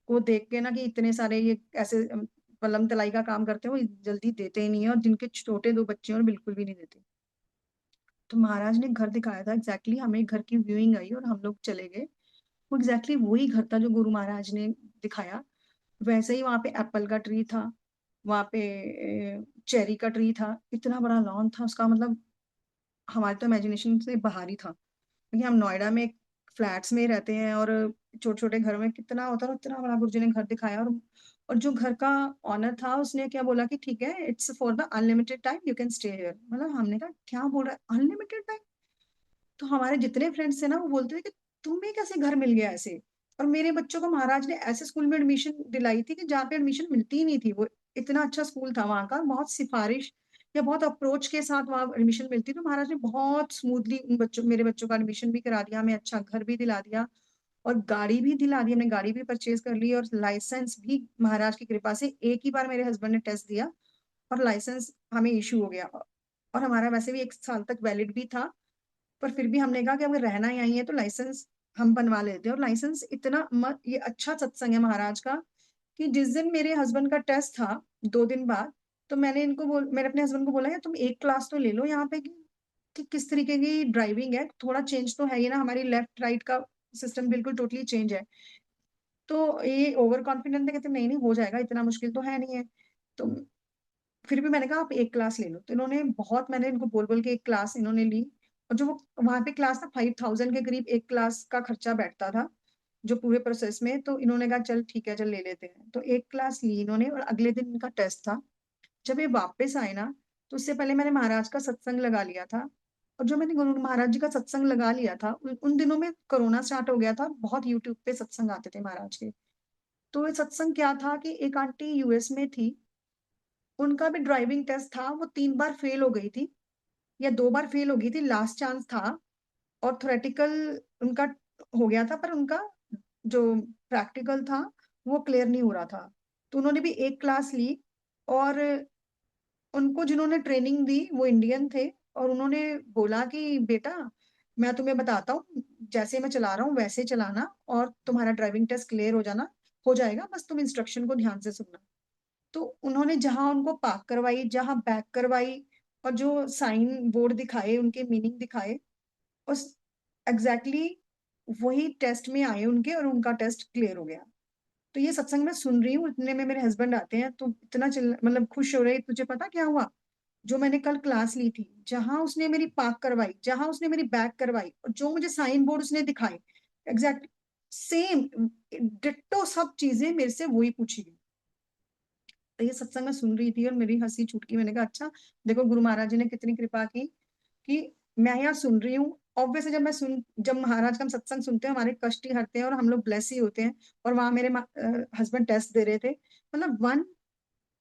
को देख के ना कि इतने सारे ये ऐसे पलम तलाई का काम करते हैं, वो जल्दी देते ही नहीं है, और जिनके छोटे 2 बच्चे हैं और बिल्कुल भी नहीं देते। तो महाराज ने घर दिखाया था एग्जैक्टली, हमें घर की व्यूइंग आई और हम लोग चले गए। वो एग्जैक्टली वही घर था जो गुरु महाराज ने दिखाया। वैसे ही वहां पे एप्पल का ट्री था, वहां पे चेरी का ट्री था, इतना बड़ा लॉन था उसका, मतलब हमारे तो इमेजिनेशन से बाहर ही था। क्योंकि हम नोएडा में फ्लैट्स में रहते हैं, और छोटे छोटे घरों में कितना होता है, इतना बड़ा गुरुजी ने घर दिखाया। और जो घर का ऑनर था उसने क्या बोला कि ठीक है, it's for the unlimited time, you can stay here. मतलब हमने कहा क्या बोल रहा है अनलिमिटेड टाइम। तो हमारे जितने फ्रेंड्स थे ना वो बोलते थे कि तुम्हें कैसे घर मिल गया ऐसे। और मेरे बच्चों को महाराज ने ऐसे स्कूल में एडमिशन दिलाई थी कि जहाँ पे एडमिशन मिलती ही नहीं थी। वो इतना अच्छा स्कूल था वहाँ का, बहुत सिफारिश या बहुत अप्रोच के साथ वहाँ एडमिशन मिलती। तो महाराज ने बहुत स्मूथली उन बच्चों, मेरे बच्चों का एडमिशन भी करा दिया, हमें अच्छा घर भी दिला दिया, और गाड़ी भी दिला दी। हमने गाड़ी भी परचेज कर ली, और लाइसेंस भी महाराज की कृपा से एक ही बार मेरे हस्बैंड ने टेस्ट दिया और लाइसेंस हमें इशू हो गया। और हमारा वैसे भी 1 साल तक वैलिड भी था, पर फिर भी हमने कहा कि अगर रहना ही आई है तो लाइसेंस हम बनवा लेते हैं। और लाइसेंस इतना ये अच्छा सत्संग है महाराज का कि जिस दिन मेरे हस्बैंड का टेस्ट था 2 दिन बाद, तो मैंने अपने हस्बैंड को बोला यार तुम एक क्लास तो ले लो यहाँ पे कि किस तरीके की ड्राइविंग है, थोड़ा चेंज तो है ये ना, हमारी लेफ्ट राइट का सिस्टम बिल्कुल टोटली चेंज है। तो ये ओवर कॉन्फिडेंट थे, कहते नहीं नहीं हो जाएगा, इतना मुश्किल तो है नहीं है। तो फिर भी मैंने कहा आप एक क्लास ले लो, तो इन्होंने बहुत, मैंने इनको बोल बोल के एक क्लास इन्होंने ली। और जो वो वहां पे क्लास था, 5,000 के करीब एक क्लास का खर्चा बैठता था जो पूरे प्रोसेस में। तो इन्होंने कहा चल ठीक है, चल ले लेते हैं। तो एक क्लास ली इन्होंने, और अगले दिन इनका टेस्ट था। जब ये वापस आए ना, तो उससे पहले मैंने महाराज का सत्संग लगा लिया था। और जो मैंने गुरु महाराज जी का सत्संग लगा लिया था, उन दिनों में कोरोना स्टार्ट हो गया था, बहुत यूट्यूब पे सत्संग आते थे महाराज के। तो ये सत्संग क्या था कि एक आंटी यूएस में थी, उनका भी ड्राइविंग टेस्ट था, वो 3 बार फेल हो गई थी या 2 बार फेल हो गई थी, लास्ट चांस था। और थ्योरेटिकल उनका हो गया था, पर उनका जो प्रैक्टिकल था वो क्लियर नहीं हो रहा था। तो उन्होंने भी एक क्लास ली, और उनको जिन्होंने ट्रेनिंग दी वो इंडियन थे। और उन्होंने बोला कि बेटा, मैं तुम्हें बताता हूँ, जैसे मैं चला रहा हूँ वैसे चलाना, और तुम्हारा ड्राइविंग टेस्ट क्लियर हो जाएगा, बस तुम इंस्ट्रक्शन को ध्यान से सुनना। तो उन्होंने जहां उनको पार्क करवाई, जहां बैक करवाई, और जो साइन बोर्ड दिखाए, उनके मीनिंग दिखाए, उस एग्जैक्टली वही टेस्ट में आए उनके, और उनका टेस्ट क्लियर हो गया। तो ये सत्संग में सुन रही हूँ, इतने में मेरे हस्बैंड आते हैं, तो इतना चिल्ला, मतलब खुश हो रहे, तुझे पता क्या हुआ? जो मैंने कल क्लास ली थी, जहां उसने मेरी पार्क करवाई, जहां उसने मेरी बैक करवाई, और जो मुझे साइन बोर्ड उसने दिखाए, एग्जैक्ट सेम डिट्टो सब चीजें मेरे से वही पूछी गई। तो ये सत्संग में सुन रही थी और मेरी हंसी छूट गई। मैंने कहा अच्छा, देखो गुरु महाराज जी ने कितनी कृपा की कि मैं यहाँ सुन रही हूँ। ऑब्वियसली जब महाराज का हम सत्संग सुनते हैं, हमारे कष्ट ही हटते हैं और हम लोग ब्लेस ही होते हैं। और वहां मेरे हस्बैंड टेस्ट दे रहे थे, मतलब 1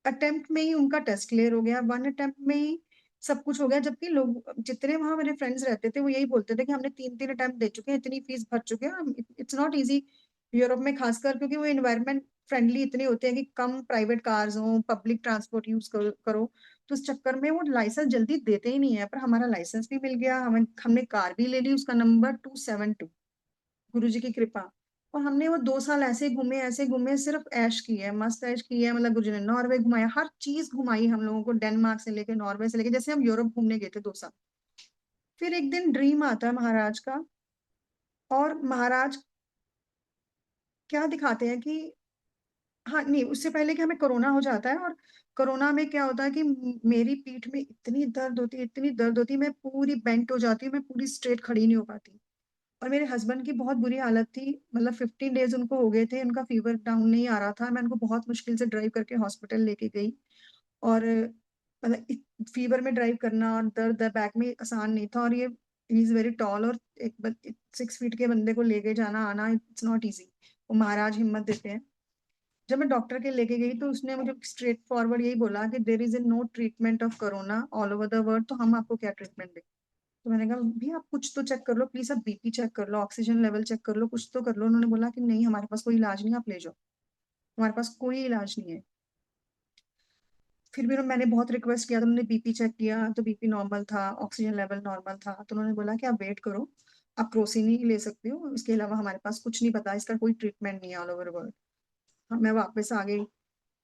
अटेम्प्ट में ही उनका टेस्ट क्लियर हो गया, 1 अटेम्प्ट में ही सब कुछ हो गया। जबकि लोग जितने वहां मेरे फ्रेंड्स रहते थे वो यही बोलते थे कि हमने 3-3 अटेम्प्ट दे चुके हैं, इतनी फीस भर चुके हैं, इट्स नॉट इजी। यूरोप में खासकर, क्योंकि वो इन्वायरमेंट फ्रेंडली इतने होते हैं कि कम प्राइवेट कार्स हो, पब्लिक ट्रांसपोर्ट यूज करो। तो उस चक्कर में वो लाइसेंस जल्दी देते ही नहीं है। पर हमारा लाइसेंस भी मिल गया, हमने कार भी ले ली, उसका नंबर 272, गुरु जी की कृपा। और हमने वो 2 साल ऐसे घूमे, सिर्फ ऐश की है, मस्त ऐश की है। मतलब गुरु जी ने नॉर्वे घुमाया, हर चीज घुमाई हम लोगों को, डेनमार्क से लेके नॉर्वे से लेके, जैसे हम यूरोप घूमने गए थे 2 साल। फिर एक दिन ड्रीम आता है महाराज का, और महाराज क्या दिखाते हैं कि, हाँ नहीं, उससे पहले कि हमें कोरोना हो जाता है। और कोरोना में क्या होता है कि मेरी पीठ में इतनी दर्द होती है, इतनी दर्द होती है, मैं पूरी बेंट हो जाती हूँ, मैं पूरी स्ट्रेट खड़ी नहीं हो पाती। और मेरे हस्बैंड की बहुत बुरी हालत थी, मतलब 15 डेज उनको हो गए थे, उनका फीवर डाउन नहीं आ रहा था। मैं उनको बहुत मुश्किल से ड्राइव करके हॉस्पिटल लेके गई। और मतलब फीवर में ड्राइव करना और दर्द बैक में आसान नहीं था। और ये ही इज वेरी टॉल, और एक 6 फीट के बंदे को लेके जाना आना इट्स नॉट इजी। वो महाराज हिम्मत देते हैं। जब मैं डॉक्टर के लेके गई, तो उसने मुझे स्ट्रेट फॉरवर्ड यही बोला कि there is a no treatment of corona all over the world, तो हम आपको क्या ट्रीटमेंट दें? तो मैंने कहा भी आप कुछ तो चेक कर लो प्लीज, आप बीपी चेक कर लो, ऑक्सीजन लेवल चेक कर लो, कुछ तो कर लो। उन्होंने बोला कि नहीं, हमारे पास कोई इलाज नहीं, आप ले जाओ, हमारे पास कोई इलाज नहीं है। फिर भी मैंने बहुत रिक्वेस्ट किया, तो उन्होंने बीपी चेक किया, तो बीपी नॉर्मल था, ऑक्सीजन लेवल नॉर्मल था। तो उन्होंने बोला कि आप वेट करो, आप क्रोसिन ही ले सकते हो, इसके अलावा हमारे पास कुछ नहीं पता, इसका कोई ट्रीटमेंट नहीं है ऑल ओवर वर्ल्ड। हाँ, मैं वापस आ गई।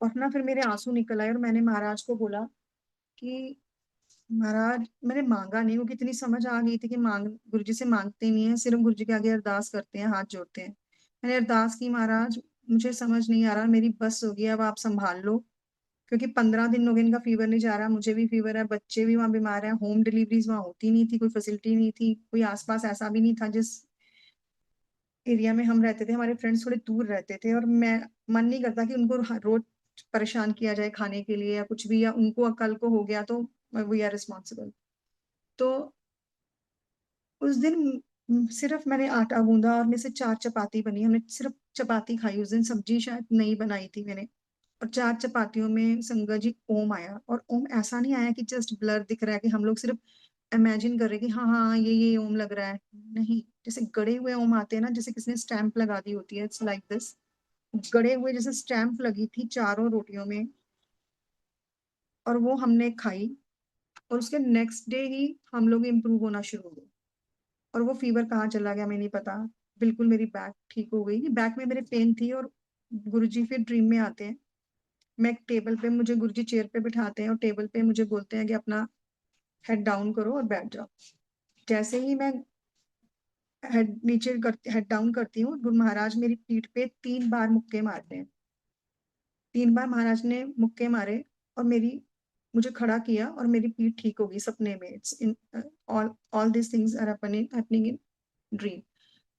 और ना फिर मेरे आंसू निकल आए, और मैंने महाराज को बोला कि महाराज, मैंने मांगा नहीं, वो कितनी समझ आ गई थी कि गुरु जी से मांगते नहीं है, सिर्फ गुरु जी के आगे अरदास करते हैं, हाथ जोड़ते हैं। मैंने अरदास की, महाराज मुझे समझ नहीं आ रहा, मेरी बस हो गई, अब आप संभाल लो। क्योंकि 15 दिन हो गए इनका फीवर नहीं जा रहा, मुझे भी फीवर है, बच्चे भी वहां बीमार हैं, होम डिलीवरीज वहां होती नहीं थी, कोई फैसिलिटी नहीं थी, कोई आसपास ऐसा भी नहीं था जिस एरिया में हम रहते थे। हमारे फ्रेंड्स थोड़े दूर रहते थे, और मैं मन नहीं करता कि उनको रोज परेशान किया जाए खाने के लिए या कुछ भी, या उनको कल को हो गया तो वी आर रिस्पॉन्सिबल। तो उस दिन सिर्फ मैंने आटा गूंदा, और मेरे से 4 चपाती बनी, हमने सिर्फ चपाती खाई उस दिन, सब्जी शायद नहीं बनाई थी मैंने। और 4 चपातियों में संगत जी ओम आया, और ओम ऐसा नहीं आया कि जस्ट ब्लर दिख रहा है, कि हम लोग सिर्फ इमेजिन कर रहे हैं कि हाँ हाँ ये ओम लग रहा है। नहीं, जैसे गड़े हुए ओम आते हैं ना, जैसे किसने स्टैंप लगा दी होती है, इट्स लाइक दिस, गड़े हुए जैसे स्टैंप लगी थी चारों रोटियों में। और वो हमने खाई, और उसके नेक्स्ट डे ही हम लोग इम्प्रूव होना शुरू हो गए। और वो फीवर कहाँ चला गया मैं नहीं पता, बिल्कुल मेरी बैक ठीक हो गई। बैक में मेरे पेन थी, और गुरुजी फिर ड्रीम में आते हैं। मैं एक टेबल पे, मुझे गुरुजी चेयर पे बिठाते हैं, और टेबल पे मुझे बोलते हैं कि अपना हेड डाउन करो और बैठ जाओ। जैसे ही मैं हेड नीचे करती, हेड डाउन करती हूँ, गुरु महाराज मेरी पीठ पे 3 बार मुक्के मारते हैं। 3 बार महाराज ने मुक्के मारे और मेरी, मुझे खड़ा किया और मेरी पीठ ठीक हो गई सपने में। It's in all all this things are happening in dream.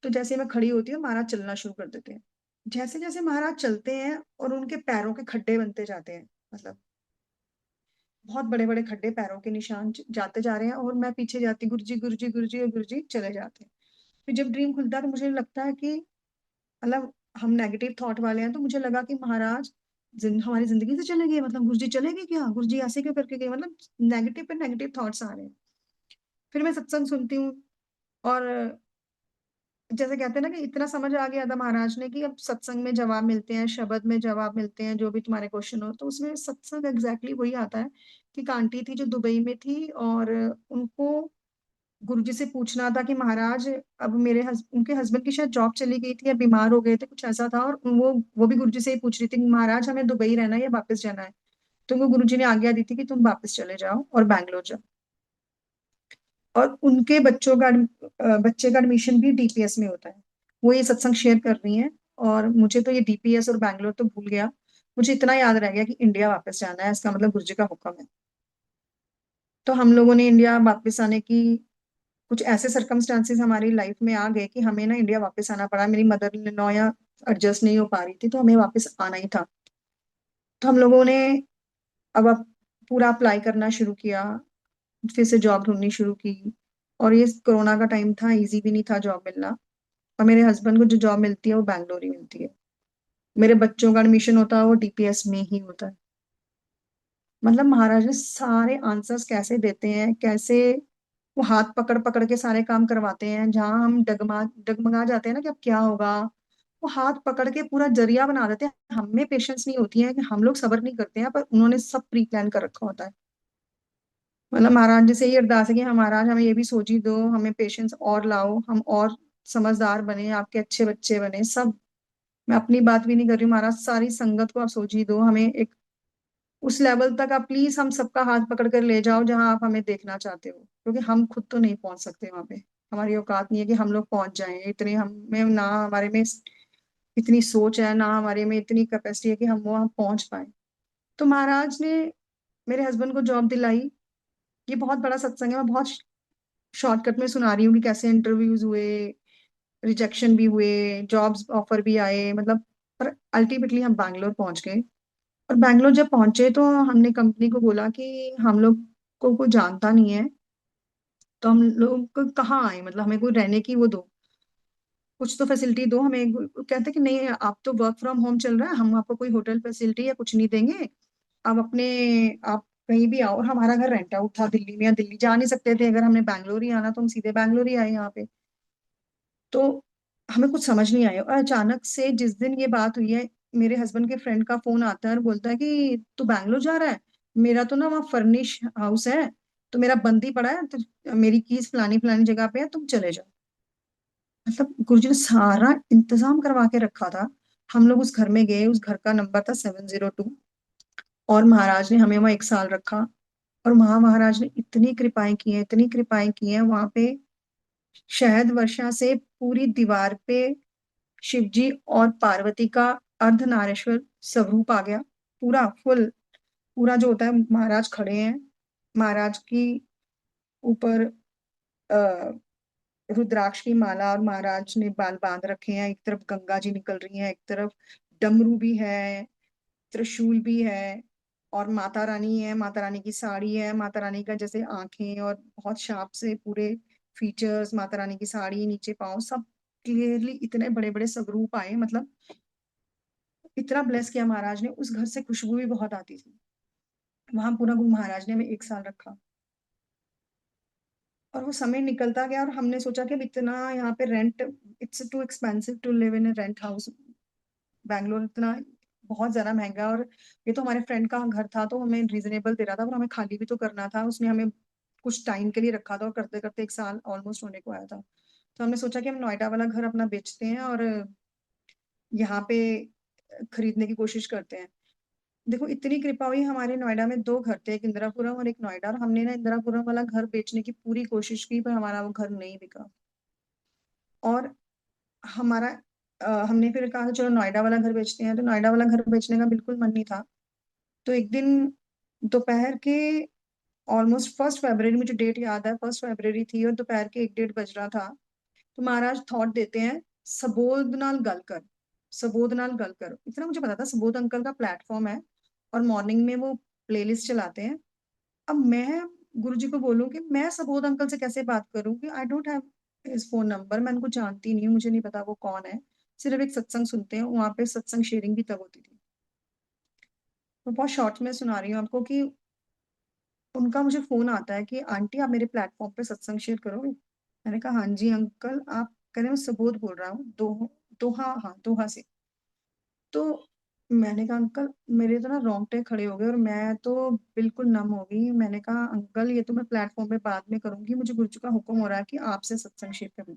तो जैसे मैं खड़ी होती हूँ, महाराज चलना शुरू कर देते हैं। जैसे जैसे महाराज चलते हैं और उनके पैरों के खड्डे बनते जाते हैं, मतलब बहुत बड़े बड़े खड्डे, पैरों के निशान जाते जा रहे हैं, और मैं पीछे जाती, गुरु जी गुरु जी गुरु जी, और गुरु जी चले जाते हैं। फिर जब ड्रीम खुलता है तो मुझे लगता है कि मतलब हम नेगेटिव थॉट वाले हैं, तो मुझे लगा कि महाराज हमारी जिंदगी से चले गए, मतलब गुरु जी चले गए क्या, गुरु जी ऐसे क्यों करके गए, मतलब नेगेटिव पे नेगेटिव थॉट्स आ रहे हैं। फिर मैं सत्संग सुनती हूँ, और जैसे कहते हैं ना कि इतना समझ आ गया था महाराज ने कि अब सत्संग में जवाब मिलते हैं, शब्द में जवाब मिलते हैं, जो भी तुम्हारे क्वेश्चन हो। तो उसमें सत्संग एग्जैक्टली वही आता है कि एक आंटी थी जो दुबई में थी, और उनको गुरुजी से पूछना था कि महाराज, अब उनके हस्बैंड की शायद जॉब चली गई थी या बीमार हो गए थे, कुछ ऐसा था, और वो भी गुरुजी से ही पूछ रही थी कि महाराज हमें दुबई रहना है या वापस जाना है। तो वो गुरुजी ने आज्ञा दी थी कि तुम वापस चले जाओ और बैंगलोर जाओ। और उनके बच्चे का एडमिशन भी डीपीएस में होता है। वो ये सत्संग शेयर कर रही हैं, और मुझे तो ये डीपीएस और बैंगलोर तो भूल गया। मुझे इतना याद रह गया कि इंडिया वापस जाना है, इसका मतलब गुरुजी का हुक्म है। तो हम लोगों ने इंडिया वापस आने की, कुछ ऐसे सर्कमस्टांसेस हमारी लाइफ में आ गए कि हमें ना इंडिया वापस आना पड़ा। मेरी मदर इन लॉ या एडजस्ट नहीं हो पा रही थी, तो हमें वापस आना ही था। तो हम लोगों ने अब पूरा अप्लाई करना शुरू किया, फिर से जॉब ढूंढनी शुरू की। और ये कोरोना का टाइम था, इजी भी नहीं था जॉब मिलना। और मेरे हस्बैंड को जो जॉब मिलती है वो बैंगलोर ही मिलती है। मेरे बच्चों का एडमिशन होता है वो डीपीएस में ही होता है। मतलब महाराज ने सारे आंसर्स कैसे देते हैं, कैसे वो हाथ पकड़ पकड़ के सारे काम करवाते हैं। जहां हम डगमगा जाते हैं ना कि अब क्या होगा, वो हाथ पकड़ के पूरा जरिया बना देते हैं। हमें पेशेंस नहीं होती है कि हम लोग सब्र नहीं करते हैं, पर उन्होंने सब प्री प्लान कर रखा होता है। मतलब महाराज जी से ये अरदास है कि हम महाराज हमें ये भी सोची दो, हमें पेशेंस और लाओ, हम और समझदार बने, आपके अच्छे बच्चे बने सब। मैं अपनी बात भी नहीं कर रही हूँ महाराज, सारी संगत को आप सोची दो, हमें एक उस लेवल तक आप प्लीज हम सबका हाथ पकड़ कर ले जाओ जहां आप हमें देखना चाहते हो, क्योंकि हम खुद तो नहीं पहुंच सकते वहां पे। हमारी औकात नहीं है कि हम लोग पहुंच जाएं इतने, हमें ना हमारे में इतनी सोच है, ना हमारे में इतनी कैपेसिटी है कि हम वहां पहुंच पाए। तो महाराज ने मेरे हस्बैंड को जॉब दिलाई। ये बहुत बड़ा सत्संग है, मैं बहुत शॉर्टकट में सुना रही हूँ कि कैसे इंटरव्यूज हुए, रिजेक्शन भी हुए, जॉब्स ऑफर भी आए, मतलब पर अल्टीमेटली हम बैंगलोर पहुंच गए। और बैंगलोर जब पहुंचे तो हमने कंपनी को बोला कि हम लोग को कोई जानता नहीं है, तो हम लोग कहाँ आए, मतलब हमें कोई रहने की वो दो, कुछ तो फैसिलिटी दो हमें। कहते कि नहीं, आप तो वर्क फ्रॉम होम चल रहा है, हम आपको कोई होटल फैसिलिटी या कुछ नहीं देंगे। आप अपने, आप कहीं भी आओ। और हमारा घर रेंट आउट था दिल्ली में, या दिल्ली जा नहीं सकते थे, अगर हमने बैंगलोर ही आना तो हम सीधे बैंगलोर ही आए यहाँ पे। तो हमें कुछ समझ नहीं आया, और अचानक से जिस दिन ये बात हुई है, मेरे हस्बैंड के फ्रेंड का फोन आता है और बोलता है कि तू बैंगलोर जा रहा है, मेरा तो ना वहाँ फर्निश हाउस है, तो मेरा बंद ही पड़ा है, तो मेरी कीज फलानी फलानी जगह पे है, तुम चले जाओ। मतलब गुरुजी ने सारा इंतजाम करवा के रखा था। हम लोग उस घर में गए, उस घर का नंबर था 702, और महाराज ने हमें वहाँ 1 साल रखा। और वहां महाराज ने इतनी कृपाएं की हैं, इतनी कृपाएं की हैं वहां पे। शहद वर्षा से पूरी दीवार पे शिव जी और पार्वती का अर्धनारेश्वर स्वरूप आ गया, पूरा फुल। पूरा जो होता है, महाराज खड़े हैं, महाराज की ऊपर आ, रुद्राक्ष की माला, और महाराज ने बाल बांध रखे हैं। एक तरफ गंगा जी निकल रही हैं, एक तरफ डमरू भी है, त्रिशूल भी है, और माता रानी है, माता रानी की साड़ी है, माता रानी का जैसे आंखें और बहुत शार्प से पूरे फीचर्स, माता रानी की साड़ी, नीचे पाँव सब क्लियरली, इतने बड़े बड़े स्वरूप आए। मतलब इतना ब्लेस किया महाराज ने, उस घर से खुशबू भी बहुत आती थी। वहां पूरा गुरु महाराज ने हमें 1 साल रखा। और वो समय निकलता गया, और हमने सोचा कि अब इतना यहाँ पे rent, it's too expensive to live in rent house. Bangalore इतना बहुत ज्यादा महंगा है, और ये तो हमारे फ्रेंड का घर था तो हमें रीजनेबल दे रहा था, पर हमें खाली भी तो करना था। उसने हमें कुछ टाइम के लिए रखा था, और करते करते 1 साल ऑलमोस्ट होने को आया था। तो हमने सोचा कि हम नोएडा वाला घर अपना बेचते हैं और यहाँ पे खरीदने की कोशिश करते हैं। देखो इतनी कृपा हुई, हमारे नोएडा में 2 घर थे, एक इंदिरापुरम और एक नोएडा, और हमने ना इंदिरापुरम वाला घर बेचने की पूरी कोशिश की, पर हमारा वो घर नहीं बिका। और हमारा हमने फिर कहा चलो नोएडा वाला घर बेचते हैं, तो नोएडा वाला घर बेचने का बिल्कुल मन नहीं था। तो एक दिन दोपहर के ऑलमोस्ट 1 फरवरी, मुझे डेट याद है, 1 फरवरी थी और दोपहर के 1 डेढ़ बज रहा था। तो महाराज थॉट देते हैं सबोध नाल गल कर, सबोध नाल गल कर, इतना मुझे पता था सबोध अंकल का प्लेटफॉर्म है और मॉर्निंग में वो प्लेलिस्ट चलाते हैं। अब मैं गुरुजी को बोलूं कि मैं सबोध अंकल से कैसे बात करूं, कि I don't have his phone number, मैं उनको जानती नहीं हूँ, मुझे नहीं पता वो कौन है। सिर्फ एक सत्संग सुनते हैं, वहां पे सत्संग शेयरिंग भी तब होती थी। तो बहुत शॉर्ट में सुना रही हूँ आपको कि उनका मुझे फोन आता है कि आंटी आप मेरे प्लेटफॉर्म पे सत्संग शेयर करोगे। मैंने कहा हाँ जी अंकल, आप कह रहे हैं मैं सबोध बोल रहा हूँ दोहा, हाँ दोहा से। तो मैंने कहा अंकल, मेरे तो ना रोंगटे खड़े हो गए और मैं तो बिल्कुल नम हो गई। मैंने कहा अंकल ये तो मैं प्लेटफॉर्म पे बाद में करूंगी, मुझे गुरुजी का हुक्म हो रहा है कि आपसे सत्संग शेयर करना।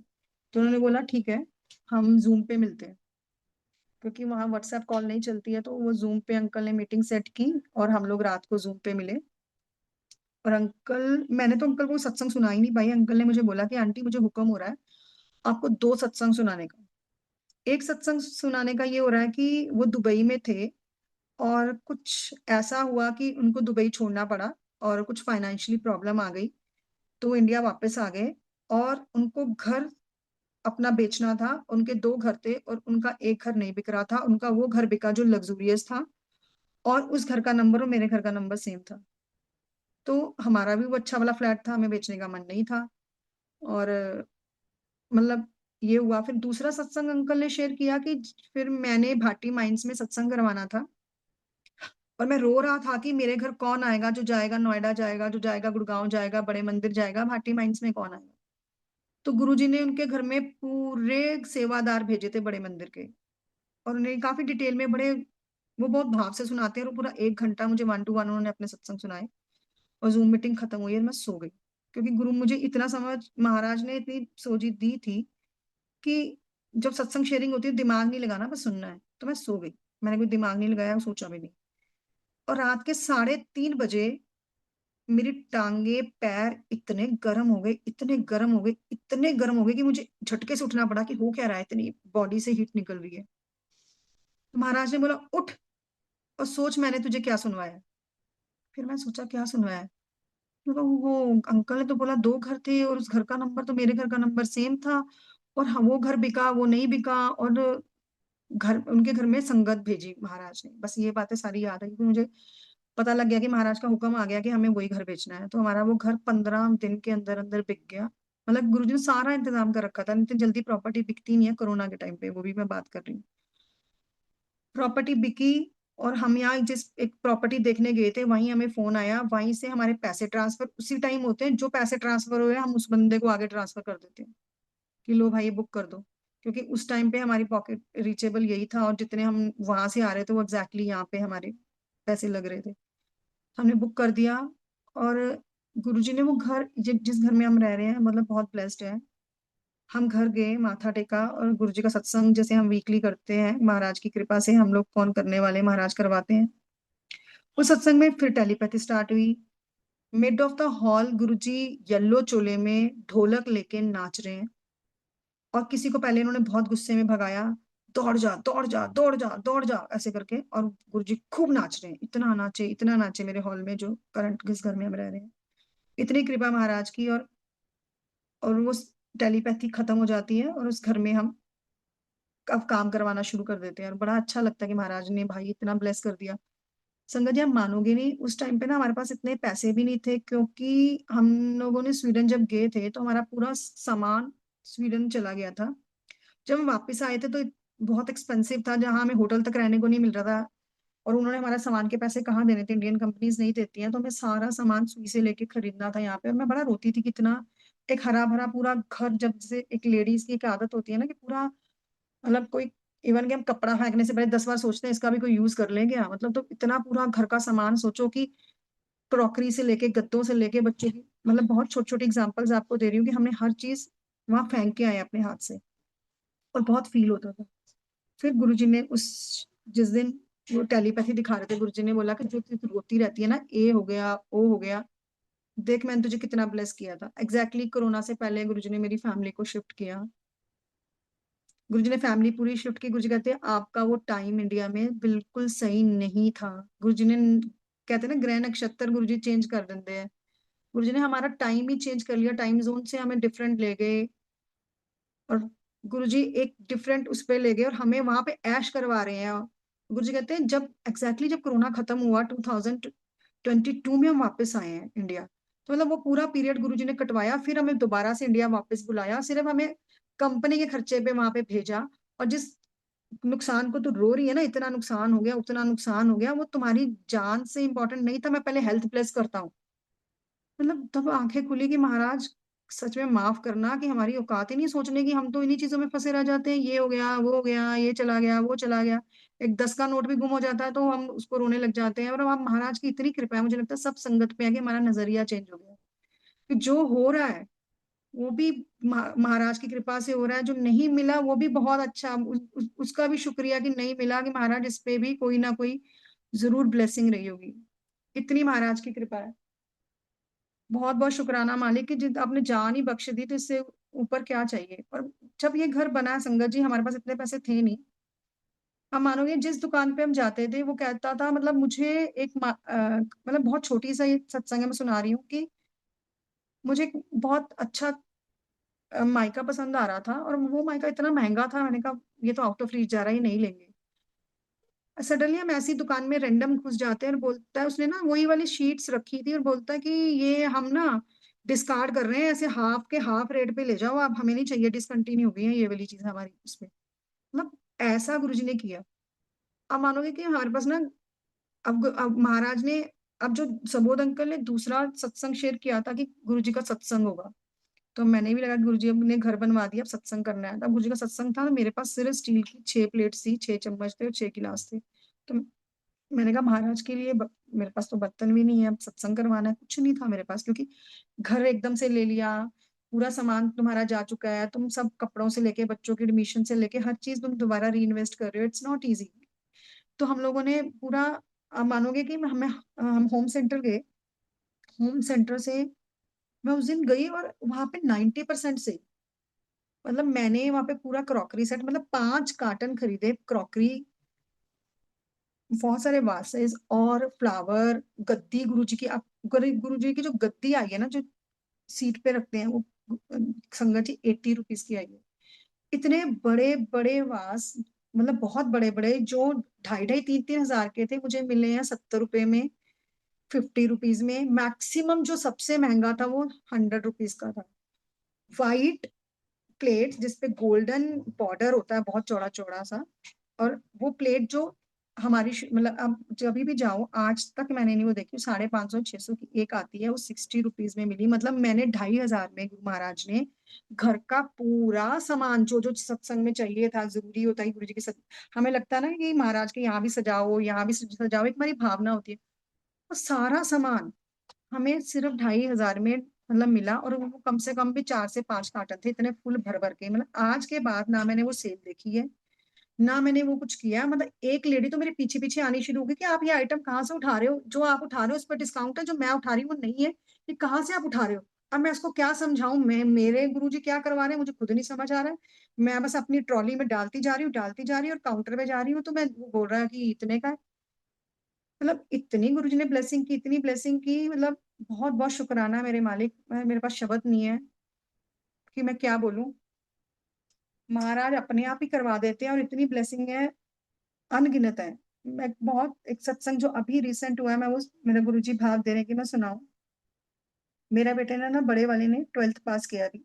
तो उन्होंने बोला ठीक है, हम जूम पे मिलते हैं, क्योंकि वहां व्हाट्सएप कॉल नहीं चलती है। तो वो जूम पे अंकल ने मीटिंग सेट की और हम लोग रात को जूम पे मिले। और अंकल, मैंने तो अंकल को सत्संग सुना ही नहीं भाई, अंकल ने मुझे बोला कि आंटी मुझे हुक्म हो रहा है आपको दो सत्संग सुनाने का। एक सत्संग सुनाने का ये हो रहा है कि वो दुबई में थे और कुछ ऐसा हुआ कि उनको दुबई छोड़ना पड़ा और कुछ फाइनेंशियली प्रॉब्लम आ गई, तो वो इंडिया वापस आ गए। और उनको घर अपना बेचना था, उनके दो घर थे और उनका एक घर नहीं बिक रहा था, उनका वो घर बिका जो लग्जूरियस था, और उस घर का नंबर और मेरे घर का नंबर सेम था। तो हमारा भी वो अच्छा वाला फ्लैट था, हमें बेचने का मन नहीं था। और मतलब ये हुआ। फिर दूसरा सत्संग अंकल ने शेयर किया कि फिर मैंने भाटी माइंस में सत्संग करवाना था और मैं रो रहा था कि मेरे घर कौन आएगा, जो जाएगा नोएडा जाएगा, जो जाएगा गुड़गांव जाएगा, बड़े मंदिर जाएगा, भाटी माइंस में कौन आएगा। तो गुरुजी ने उनके घर में पूरे सेवादार भेजे थे बड़े मंदिर के, और उन्हें काफी डिटेल में बड़े, वो बहुत भाव से सुनाते हैं, और पूरा 1 घंटा मुझे 1 to 1 उन्होंने अपने सत्संग सुनाए। और जूम मीटिंग खत्म हुई और मैं सो गई, क्योंकि गुरु मुझे इतना समझ, महाराज ने इतनी सोजी दी थी कि जब सत्संग शेयरिंग होती है दिमाग नहीं लगाना, बस सुनना है। तो मैं सो गई, मैंने कोई दिमाग नहीं लगाया, सोचा भी नहीं। और रात के 3:30 बजे मेरी टांगे पैर इतने गर्म हो गए, इतने गर्म हो गए, इतने गर्म हो गए कि मुझे झटके से उठना पड़ा कि हो क्या रहा है, इतनी बॉडी से हीट निकल रही है। तो महाराज ने बोला उठ और सोच मैंने तुझे क्या सुनवाया है। फिर मैं सोचा क्या सुनवाया है। तो वो अंकल ने तो बोला दो घर थे और उस घर का नंबर तो मेरे घर का नंबर सेम था, और हाँ वो घर बिका वो नहीं बिका, और घर उनके घर में संगत भेजी महाराज ने। बस ये बातें सारी याद है, क्योंकि मुझे पता लग गया कि महाराज का हुक्म आ गया कि हमें वही घर बेचना है। तो हमारा वो घर 15 दिन के अंदर अंदर बिक गया। मतलब गुरुजी ने सारा इंतजाम कर रखा था, नहीं तो जल्दी प्रॉपर्टी बिकती नहीं है, कोरोना के टाइम पे वो भी मैं बात कर रही हूँ। प्रॉपर्टी बिकी, और हम यहाँ जिस एक प्रॉपर्टी देखने गए थे वहीं हमें फोन आया, वहीं से हमारे पैसे ट्रांसफर उसी टाइम होते हैं, जो पैसे ट्रांसफर हुए हम उस बंदे को आगे ट्रांसफर कर देते हैं कि लो भाई बुक कर दो। क्योंकि उस टाइम पे हमारी पॉकेट रीचेबल यही था, और जितने हम वहां से आ रहे थे वो एग्जैक्टली यहाँ पे हमारे पैसे लग रहे थे। हमने बुक कर दिया। और गुरुजी ने वो घर, जिस घर में हम रह रहे हैं, मतलब बहुत ब्लेस्ड है। हम घर गए, माथा टेका, और गुरुजी का सत्संग जैसे हम वीकली करते हैं, महाराज की कृपा से हम लोग कौन करने वाले, महाराज करवाते हैं। उस सत्संग में फिर टेलीपैथी स्टार्ट हुई। मिड ऑफ द हॉल गुरुजी येलो चोले में ढोलक लेके नाच रहे हैं, और किसी को पहले इन्होंने बहुत गुस्से में भगाया, दौड़ जा दौड़ जा दौड़ जा दौड़ जा ऐसे करके, और गुरुजी खूब नाच रहे हैं, इतना नाचे मेरे हॉल में, जो करंट जिस घर में हम रह रहे हैं। इतनी कृपा महाराज की। और वो टेलीपैथी खत्म हो जाती है और उस घर में हम अब काम करवाना शुरू कर देते हैं, और बड़ा अच्छा लगता है कि महाराज ने भाई इतना ब्लेस कर दिया। संगत जी आप मानोगे नहीं, उस टाइम पे ना हमारे पास इतने पैसे भी नहीं थे, क्योंकि हम लोगों ने स्वीडन जब गए थे तो हमारा पूरा सामान स्वीडन चला गया था। जब हम वापस आए थे तो बहुत एक्सपेंसिव था, जहां हमें होटल तक रहने को नहीं मिल रहा था। और उन्होंने हमारा सामान के पैसे कहाँ देने थे, इंडियन कंपनीज नहीं देती हैं, तो हमें सारा सामान सुई से लेके खरीदना था यहाँ पे। और मैं बड़ा रोती थी कितना एक हरा भरा पूरा घर, जब जैसे एक लेडीज की एक आदत होती है ना कि पूरा, मतलब कोई, इवन कि हम कपड़ा फेंकने से पहले 10 बार सोचते हैं इसका भी कोई यूज कर ले क्या, मतलब तो इतना पूरा घर का सामान सोचो कि क्रॉकरी से लेके गद्दों से लेके बच्चों की, मतलब बहुत छोटी छोटी एग्जांपल्स आपको दे रही हूँ कि हमने हर चीज वहां फेंक के आए अपने हाथ से, और बहुत फील होता था। फिर गुरुजी ने उस, जिस दिन वो टेलीपैथी दिखा रहे थे, गुरुजी ने बोला कि जो तू रोती रहती है ना, ए हो गया ओ हो गया, देख मैंने तुझे कितना ब्लेस किया था। एग्जैक्टली कोरोना से पहले गुरुजी ने मेरी फैमिली को शिफ्ट किया। गुरुजी ने फैमिली पूरी शिफ्ट की। गुरुजी कहते हैं आपका वो टाइम इंडिया में बिल्कुल सही नहीं था। गुरुजी ने, कहते हैं ना ग्रह नक्षत्र गुरुजी चेंज कर देते हैं, गुरुजी ने हमारा टाइम ही चेंज कर लिया, टाइम जोन से हमें डिफरेंट ले गए। और गुरुजी एक डिफरेंट उस पे ले गए और हमें वहां पे ऐश करवा रहे हैं। गुरुजी कहते हैं जब जब कोरोना खत्म हुआ 2022 में हम वापस आए हैं इंडिया, तो मतलब वो पूरा पीरियड गुरुजी ने कटवाया, फिर हमें दोबारा से इंडिया वापस बुलाया, सिर्फ हमें कंपनी के खर्चे पे वहां पे भेजा। और जिस नुकसान को तू रो रही है ना, इतना नुकसान हो गया उतना नुकसान हो गया, वो तुम्हारी जान से इंपॉर्टेंट नहीं था, मैं पहले हेल्थ प्लेस करता हूँ। मतलब तब आंखें खुली कि महाराज सच में माफ करना कि हमारी औकात ही नहीं सोचने की, हम तो इन्हीं चीजों में फंसे रह जाते हैं, ये हो गया वो हो गया, ये चला गया वो चला गया। एक 10 का नोट भी गुम हो जाता है तो हम उसको रोने लग जाते हैं। और अब महाराज की इतनी कृपा है, मुझे लगता है सब संगत पे है कि हमारा नजरिया चेंज हो गया, कि जो हो रहा है वो भी महाराज की कृपा से हो रहा है, जो नहीं मिला वो भी बहुत अच्छा, उसका भी शुक्रिया कि नहीं मिला, कि महाराज इस पे भी कोई ना कोई जरूर ब्लेसिंग रही होगी। इतनी महाराज की कृपा है। बहुत बहुत शुक्राना मालिक कि जिन आपने जान ही बख्श दी, तो इससे ऊपर क्या चाहिए। और जब ये घर बना संगत जी, हमारे पास इतने पैसे थे नहीं। हम मानोगे जिस दुकान पे हम जाते थे वो कहता था, मतलब मुझे मतलब बहुत छोटी सा ये सत्संग है, मैं सुना रही हूँ कि मुझे एक बहुत अच्छा माइका पसंद आ रहा था, और वो माइका इतना महंगा था, मैंने कहा ये तो आउट ऑफ रीच जा रहा है, ये नहीं लेंगे। सडनली हम ऐसी दुकान में रेंडम घुस जाते हैं और बोलता है, उसने ना वही वाली शीट्स रखी थी और बोलता है कि ये हम ना डिस्कार्ड कर रहे हैं, ऐसे हाफ के हाफ रेट पे ले जाओ आप, हमें नहीं चाहिए, डिसकंटिन्यू हो गई है ये वाली चीज हमारी उसमें। मतलब ऐसा गुरुजी ने किया। अब मानोगे कि हमारे पास ना, अब महाराज ने, अब जो सबोध अंकल ने दूसरा सत्संग शेयर किया था कि गुरुजी का सत्संग होगा, तो मैंने भी लगा कि गुरुजी ने घर बनवा दिया, अब सत्संग करना है। तब गुरुजी का सत्संग था तो मेरे पास सिर्फ स्टील की 6 प्लेट थी, 6 चम्मच थे और 6 गिलास थे। तो मैंने कहा महाराज के लिए मेरे पास तो बर्तन भी नहीं है, अब सत्संग करवाना है, कुछ नहीं था मेरे पास, क्योंकि घर एकदम से ले लिया, पूरा सामान तुम्हारा जा चुका है, तुम सब कपड़ों से लेके बच्चों की एडमिशन से लेके हर चीज तुम दोबारा री इन्वेस्ट कर रहे हो, इट्स नॉट इजी। तो हम लोगों ने पूरा, आप मानोगे कि हम होम सेंटर गए। होम सेंटर से मैं उस दिन गई और वहां पे 90% से, मतलब मैंने वहां पे पूरा क्रॉकरी सेट, मतलब 5 कार्टन खरीदे क्रॉकरी, बहुत सारे वासेस और फ्लावर, गद्दी गुरुजी की, आप गुरुजी की जो गद्दी आई है ना, जो सीट पे रखते हैं वो, संगत जी 80 रुपीज की आई है। इतने बड़े बड़े वास, मतलब बहुत बड़े बड़े, जो 2.5-2.5-3 हजार के थे, मुझे मिले हैं 70 रुपए में, 50 रुपीज में। मैक्सिमम जो सबसे महंगा था वो 100 रुपीज का था। वाइट प्लेट जिसपे गोल्डन बॉर्डर होता है, बहुत चौड़ा चौड़ा सा। और वो प्लेट जो हमारी मतलब अब जब भी जाओ, आज तक मैंने नहीं वो देखी, 550-600 की एक आती है, वो 60 रुपीज में मिली। मतलब मैंने 2,500 में गुरु महाराज ने घर का पूरा सामान, जो जो सत्संग में चाहिए था, जरूरी होता है गुरु जी के सत्संग, हमें लगता है ना कि महाराज के यहाँ भी सजाओ यहाँ भी सजाओ, एक हमारी भावना होती है, वो सारा सामान हमें सिर्फ 2,500 में मतलब मिला। और वो कम से कम भी 4 से 5 कार्टन थे, इतने फुल भर भर के। मतलब आज के बाद ना मैंने वो सेल देखी है, ना मैंने वो कुछ किया। मतलब एक लेडी तो मेरे पीछे पीछे आनी शुरू हो गई कि आप ये आइटम कहाँ से उठा रहे हो, जो आप उठा रहे हो उस पर डिस्काउंट है, जो मैं उठा रही हूँ वो नहीं है, ये कहाँ से आप उठा रहे हो। अब मैं उसको क्या समझाऊं, मैं मेरे गुरुजी क्या करवा रहे हैं मुझे खुद नहीं समझ आ रहा है। मैं बस अपनी ट्रॉली में डालती जा रही हूँ, डालती जा रही हूँ, और काउंटर पे जा रही हूँ तो मैं, वो बोल रहा है कि इतने का है। मतलब इतनी गुरुजी ने ब्लेसिंग की, इतनी ब्लेसिंग की, मतलब बहुत बहुत शुक्राना है मेरे मालिक, मेरे पास शब्द नहीं है कि मैं क्या बोलूं। महाराज अपने आप ही करवा देते हैं और इतनी ब्लेसिंग है, अनगिनत है। मैं बहुत, एक सत्संग जो अभी रिसेंट हुआ है, मैं वो मेरे गुरुजी भाव दे रहे हैं कि मैं सुनाऊं। मेरा बेटे ने ना, बड़े वाले ने 12th पास किया अभी,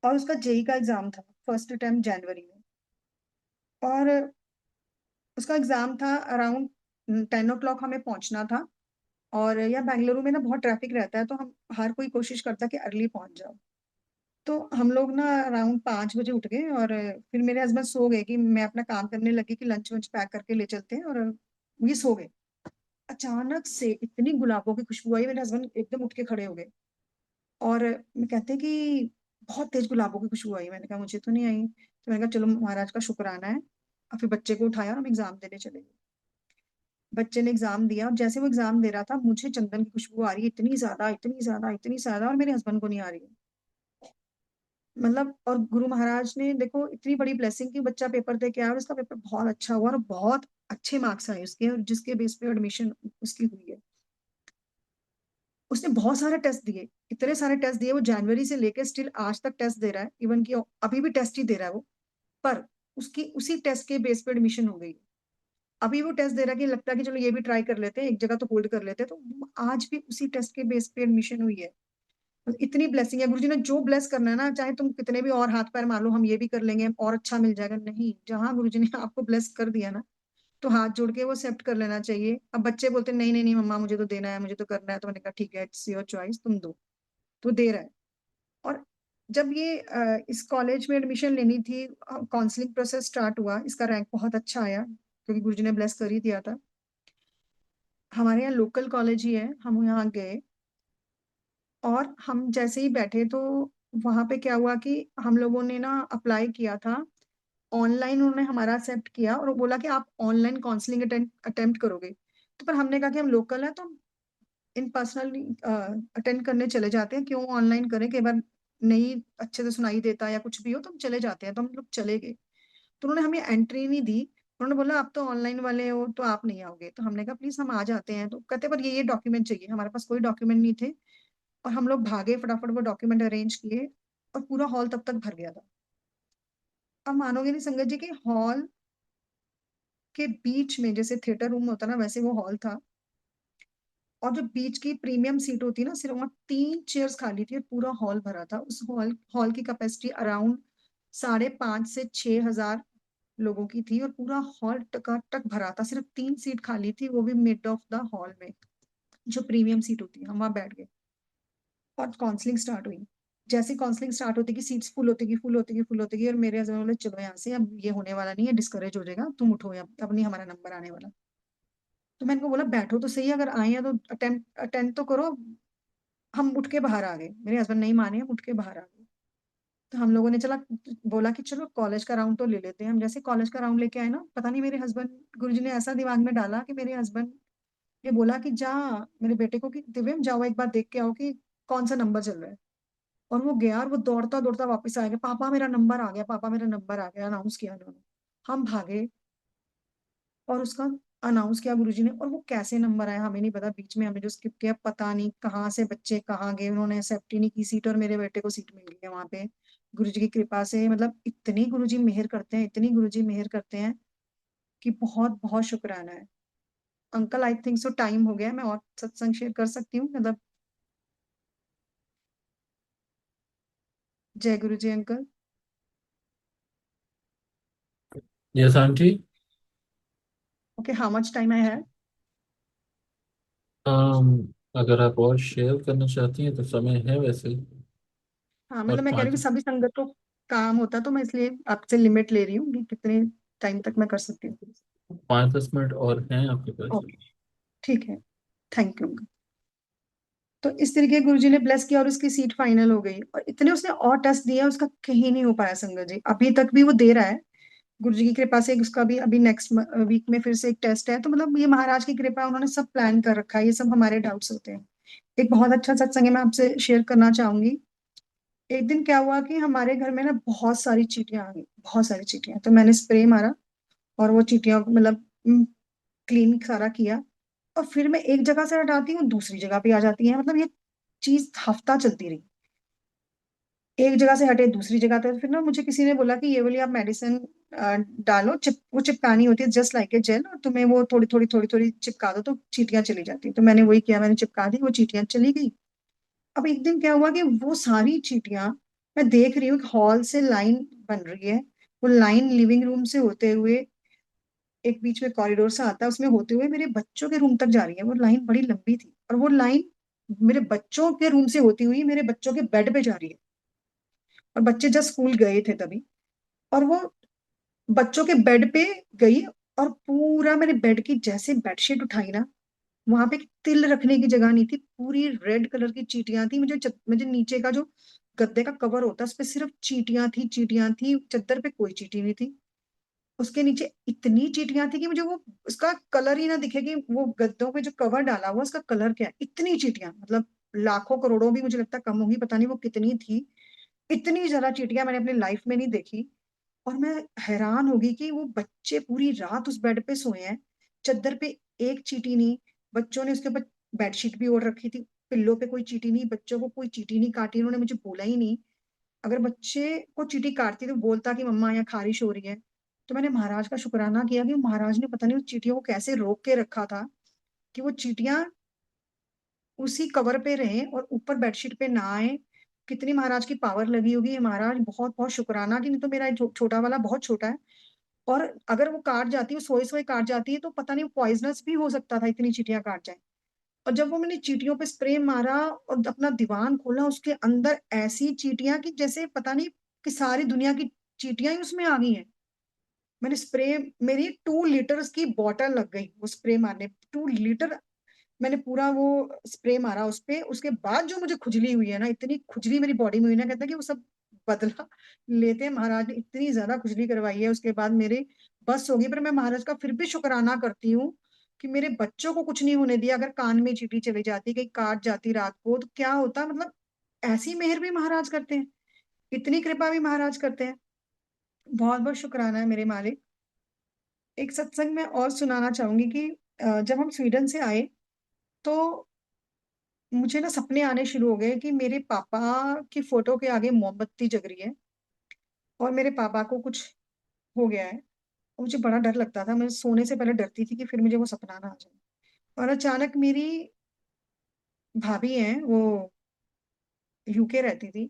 और उसका जेई का एग्जाम था, फर्स्ट अटेम्प्ट जनवरी में। और उसका एग्जाम था अराउंड 10 o'clock, हमें पहुंचना था। और यार बेंगलुरु में ना बहुत ट्रैफिक रहता है, तो हम हर कोई कोशिश करता है कि अर्ली पहुंच जाओ। तो हम लोग ना अराउंड 5 बजे उठ गए, और फिर मेरे हस्बैंड सो गए कि मैं अपना काम करने लगी कि लंच वंच पैक करके ले चलते हैं, और ये सो गए। अचानक से इतनी गुलाबों की खुशबू आई, मेरे हस्बैंड एकदम उठ के खड़े हो गए। और मैं कहते हैं कि बहुत तेज गुलाबों की खुशबू आई, मैंने कहा मुझे तो नहीं आई। तो मैंने कहा चलो महाराज का शुक्राना है। और फिर बच्चे को उठाया और हम एग्जाम देने चले गए। बच्चे ने एग्जाम दिया, और जैसे वो एग्जाम दे रहा था, मुझे चंदन की खुशबू आ रही है, इतनी ज्यादा इतनी ज्यादा इतनी ज्यादा, और मेरे हस्बैंड को नहीं आ रही है। मतलब, और गुरु महाराज ने देखो इतनी बड़ी ब्लेसिंग की, बच्चा पेपर दे के आया और उसका पेपर बहुत अच्छा हुआ और बहुत अच्छे मार्क्स आए उसके, और जिसके बेस पे एडमिशन उसकी हुई है। उसने बहुत सारे टेस्ट दिए, इतने सारे टेस्ट दिए, वो जनवरी से लेके स्टिल आज तक टेस्ट दे रहा है, इवन कि अभी भी टेस्ट ही दे रहा है वो। पर उसकी उसी टेस्ट के बेस पे एडमिशन हो गई। अभी वो टेस्ट दे रहा है कि लगता है कि चलो ये भी ट्राई कर लेते हैं, एक जगह तो होल्ड कर लेते हैं, तो आज भी उसी टेस्ट के बेस पे एडमिशन हुई है। तो इतनी ब्लेसिंग है, गुरुजी ने जो ब्लेस करना है ना, चाहे तुम कितने भी और हाथ पैर मार लो, हम ये भी कर लेंगे और अच्छा मिल जाएगा, नहीं, जहां गुरुजी ने आपको ब्लेस कर दिया ना, तो हाथ जोड़ के वो एक्सेप्ट कर लेना चाहिए। अब बच्चे बोलते हैं, नहीं नहीं नहीं मम्मा, मुझे तो देना है, मुझे तो करना है, तो मैंने कहा ठीक है, इट्स योर चॉइस, तुम दो। तो दे रहा है। और जब ये इस कॉलेज में एडमिशन लेनी थी, काउंसलिंग प्रोसेस स्टार्ट हुआ, इसका रैंक बहुत अच्छा आया क्योंकि गुरुजी ने ब्लेस कर ही दिया था। हमारे यहाँ लोकल कॉलेज ही है, हम यहाँ गए, और हम जैसे ही बैठे तो वहां पे क्या हुआ कि हम लोगों ने ना अप्लाई किया था ऑनलाइन, उन्होंने हमारा एक्सेप्ट किया और बोला कि आप ऑनलाइन काउंसलिंग अटेम्प्ट करोगे। तो पर हमने कहा कि हम लोकल है तो इन पर्सनली अटेंड करने चले जाते हैं, क्यों ऑनलाइन करें, कई बार नहीं अच्छे से सुनाई देता या कुछ भी हो, तो हम चले जाते हैं, तो हम लोग चले गए। तो उन्होंने हमें एंट्री नहीं दी। उन्होंने बोला आप तो ऑनलाइन वाले हो तो आप नहीं आओगे, तो हमने कहा प्लीज हम आ जाते हैं, तो कहते पर ये डॉक्यूमेंट चाहिए, हमारे पास कोई डॉक्यूमेंट नहीं थे। और हम लोग भागे, फटाफट वो डॉक्यूमेंट अरेंज किए, और पूरा हॉल तब तक भर गया था। अब मानोगे नहीं संगत जी, कि हॉल के बीच में जैसे थिएटर रूम होता ना, वैसे वो हॉल था। और जो बीच की प्रीमियम सीट होती है ना, सिर्फ वहाँ 3 चेयर्स खाली थी और पूरा हॉल भरा था। उस हॉल हॉल की कैपेसिटी अराउंड 5,500 से 6,000 लोगों की थी, और पूरा हॉल टकाटक भरा था, सिर्फ 3 सीट खाली थी, वो भी मिड ऑफ द हॉल में, जो प्रीमियम सीट होती है। हम वहां बैठ गए और काउंसलिंग स्टार्ट हुई। जैसे काउंसलिंग स्टार्ट होती, की सीट्स फुल होती गई, फुल होती गई, फुल होती गई, और मेरे हस्बैंड बोले चलो यहाँ से, अब ये होने वाला नहीं है, डिस्करेज हो जाएगा, तुम उठो, अब नहीं हमारा नंबर आने वाला। तो मैंने को बोला बैठो तो सही, अगर आए हैं तो अटेंड अटेंड तो करो। हम उठ के बाहर आ गए, मेरे हस्बैंड नहीं माने, हम उठ के बाहर आ गए। तो हम लोगों ने चला, बोला कि चलो कॉलेज का राउंड तो ले लेते हैं। हम जैसे कॉलेज का राउंड लेके आए ना, पता नहीं मेरे हस्बैंड, गुरुजी ने ऐसा दिमाग में डाला कि मेरे हस्बैंड ने बोला कि जा मेरे बेटे को, कि दिव्यम जाओ एक बार देख के आओ कि कौन सा नंबर चल रहा है। और वो गया, और वो दौड़ता दौड़ता वापस आ गया, पापा मेरा नंबर आ गया, पापा मेरा नंबर आ गया, अनाउंस किया उन्होंने। हम भागे और उसका अनाउंस किया गुरुजी ने, और वो कैसे नंबर आया हमें नहीं पता, बीच में हमें जो स्किप किया, पता नहीं कहाँ से बच्चे कहाँ गए, उन्होंने एक्सेप्ट ही नहीं की सीट, और मेरे बेटे को सीट मिल गई है वहां पे, गुरुजी की कृपा से। मतलब इतनी गुरुजी मेहर करते हैं, इतनी गुरुजी मेहर करते हैं कि बहुत बहुत शुक्राना है। Uncle I think so time हो गया है, मैं और सत्संग शेयर कर सकती हूँ मतलब। जय गुरु जी uncle.
Yes aunty.
Okay, how much time I have?
अगर आप और शेयर करना चाहती हैं तो समय है वैसे।
हाँ,
और
मतलब मैं कह रही हूँ
पाँच
कि सभी संगत को काम होता है, तो मैं इसलिए आपसे लिमिट ले रही हूँ कि कितने टाइम तक मैं कर सकती हूँ।
5-10 मिनट और हैं आपके पास।
ओके, ठीक है, थैंक यू। तो इस तरीके गुरुजी ने ब्लेस किया और उसकी सीट फाइनल हो गई, और इतने उसने और टेस्ट दिया, उसका कहीं नहीं हो पाया संगत जी, अभी तक भी वो दे रहा है। गुरुजी की कृपा से उसका भी अभी नेक्स्ट वीक में फिर से एक टेस्ट है, तो मतलब ये महाराज की कृपा है, उन्होंने सब प्लान कर रखा है, ये सब हमारे डाउट्स होते हैं। एक बहुत अच्छा सत्संग है, मैं आपसे शेयर करना चाहूंगी। एक दिन क्या हुआ कि हमारे घर में ना बहुत सारी चींटियां आ गई, बहुत सारी चींटियां, तो मैंने स्प्रे मारा और वो चींटियों को मतलब क्लीन सारा किया। और फिर मैं एक जगह से हटाती हूँ, दूसरी जगह पे आ जाती है, मतलब ये चीज हफ्ता चलती रही। एक जगह से हटे दूसरी जगह, तो फिर ना मुझे किसी ने बोला कि ये वाली आप मेडिसिन डालो, वो चिपकानी होती है जस्ट लाइक ए जेल, और तुम्हें वो थोड़ी थोड़ी थोड़ी थोड़ी चिपका दो तो चींटियां चली जाती तो मैंने वही किया, मैंने चिपका दी, वो चींटियां चली गई। अब एक दिन क्या हुआ कि वो सारी चींटियां, मैं देख रही हूँ हॉल से लाइन बन रही है, वो लाइन लिविंग रूम से होते हुए एक बीच में कॉरिडोर सा आता है, उसमें होते हुए मेरे बच्चों के रूम तक जा रही है। वो लाइन बड़ी लंबी थी, और वो लाइन मेरे बच्चों के रूम से होती हुई मेरे बच्चों के बेड पे जा रही है, और बच्चे जस्ट स्कूल गए थे तभी। और वो बच्चों के बेड पे गई, और पूरा मेरे बेड की जैसे बेडशीट उठाई ना, वहां पे एक तिल रखने की जगह नहीं थी, पूरी रेड कलर की चींटियां थी। मुझे नीचे का जो गद्दे का कवर होता है उस पे सिर्फ चींटियां थी, चींटियां थी, चादर पे कोई चींटी नहीं थी। उसके नीचे इतनी चींटियां थी कि मुझे वो उसका कलर ही ना दिखे, कि वो गद्दों पे जो कवर डाला हुआ उसका कलर क्या है, इतनी चींटियां, मतलब लाखों करोड़ों भी मुझे लगता कम होगी, पता नहीं वो कितनी थी। इतनी ज्यादा चींटियां मैंने अपनी लाइफ में नहीं देखी। और मैं हैरान होगी कि वो बच्चे पूरी रात उस बेड पे सोए हैं, चादर पे एक चींटी नहीं। बच्चों ने उसके ऊपर बेडशीट भी ओढ़ रखी थी, पिल्लो पे कोई चींटी नहीं, बच्चों को कोई चींटी नहीं काटी, उन्होंने मुझे बोला ही नहीं। अगर बच्चे को चींटी काटती तो बोलता कि मम्मा यहाँ खारिश हो रही है। तो मैंने महाराज का शुक्राना किया कि महाराज ने पता नहीं उस चींटियों को कैसे रोक के रखा था, कि वो चींटियां उसी कवर पे रहें और ऊपर बेडशीट पे ना आए। कितनी महाराज की पावर लगी होगी, ये महाराज बहुत बहुत शुक्राना। कि नहीं तो मेरा छोटा वाला बहुत छोटा है, और अगर वो काट जाती है, सोए सोए काट जाती है, तो पता नहीं पॉइजनस भी हो सकता था, इतनी चींटियां काट जाए। और जब वो मैंने चींटियों पे स्प्रे मारा और अपना दीवान खोला, उसके अंदर ऐसी चींटियां कि जैसे पता नहीं कि सारी दुनिया की चींटियां ही उसमें आ गई हैं। मैंने स्प्रे, मेरी 2 लीटर्स की बॉटल लग गई वो स्प्रे मारने, 2 लीटर। मैंने पूरा वो स्प्रे मारा उस पे। उसके बाद जो मुझे खुजली हुई है ना, इतनी खुजली मेरी बॉडी में हुई ना, कहता है कि वो सब बदला लेते हैं। महाराज ने इतनी ज्यादा खुजली करवाई है उसके बाद मेरे, बस होगी। पर मैं महाराज का फिर भी शुक्राना करती हूँ कि मेरे बच्चों को कुछ नहीं होने दिया। अगर कान में चींटी चली जाती, कहीं काट जाती रात को, तो क्या होता मतलब। ऐसी मेहर भी महाराज करते हैं, इतनी कृपा भी महाराज करते हैं। बहुत बहुत शुक्राना है मेरे मालिक। एक सत्संग में और सुनाना चाहूंगी कि जब हम स्वीडन से आए, तो मुझे ना सपने आने शुरू हो गए कि मेरे पापा की फोटो के आगे मोमबत्ती जग रही है, और मेरे पापा को कुछ हो गया है। और मुझे बड़ा डर लगता था, मैं सोने से पहले डरती थी कि फिर मुझे वो सपना ना आ जाए। और अचानक मेरी भाभी हैं, वो यूके रहती थी,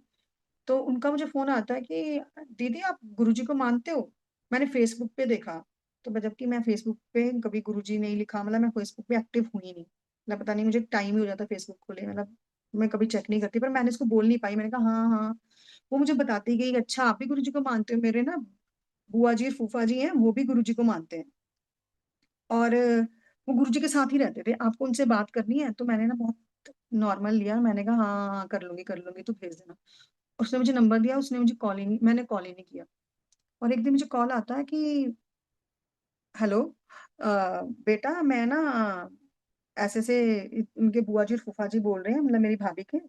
तो उनका मुझे फोन आता है कि दीदी आप गुरुजी को मानते हो? मैंने फेसबुक पे देखा। तो जबकि मैं फेसबुक पे कभी गुरुजी नहीं लिखा, मतलब मैं फेसबुक पे एक्टिव हुई नहीं, मतलब पता नहीं मुझे टाइम ही हो जाता फेसबुक खोले, मतलब मैं कभी चेक नहीं करती। पर मैंने इसको बोल नहीं पाई, मैंने कहा हाँ हाँ। वो मुझे बताती गई, अच्छा आप भी गुरुजी को मानते हो? मेरे ना बुआ जी फूफा जी हैं, वो भी गुरुजी को मानते हैं। और वो गुरुजी के साथ ही रहते थे। आपको उनसे बात करनी है? तो मैंने ना बहुत नॉर्मल लिया, मैंने कहा हाँ हाँ कर लूंगी कर लूंगी, तो भेज देना। उसने मुझे नंबर दिया, उसने मुझे कॉल ही नहीं, मैंने कॉल ही नहीं किया। और एक दिन मुझे कॉल आता है कि हेलो, बेटा मैं ना ऐसे से उनके बुआ जी और फूफा जी बोल रहे हैं, मतलब मेरी भाभी के,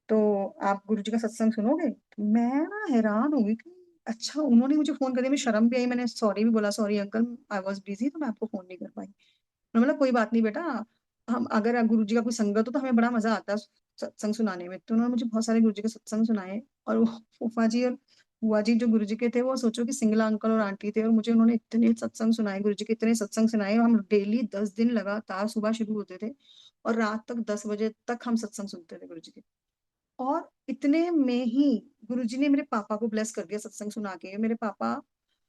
तो आप गुरु जी का सत्संग सुनोगे? तो मैं ना हैरान हो गई कि अच्छा उन्होंने मुझे फोन कर दिया। मैं शर्म भी आई, मैंने सॉरी भी बोला, sorry uncle I was busy, तो मैं आपको फोन नहीं कर पाई। उन्होंने बोला कोई बात नहीं बेटा, हम अगर गुरु जी का कोई संगत हो तो हमें बड़ा मजा आता है सत्संग सुनाने में। तो उन्होंने मुझे बहुत सारे गुरु जी के सत्संग सुनाए। और वो फूफा जी और बुआ जी जो गुरु जी के थे, वो सोचो कि सिंगला अंकल और आंटी थे, और मुझे उन्होंने इतने सत्संग सुनाए, गुरु जी के इतने सत्संग सुनाए। और हम डेली 10 दिन लगातार सुबह शुरू होते थे, और रात तक 10 बजे तक हम सत्संग सुनते थे गुरु जी के। और इतने में ही गुरुजी ने मेरे पापा को ब्लेस कर दिया सत्संग सुना के। मेरे पापा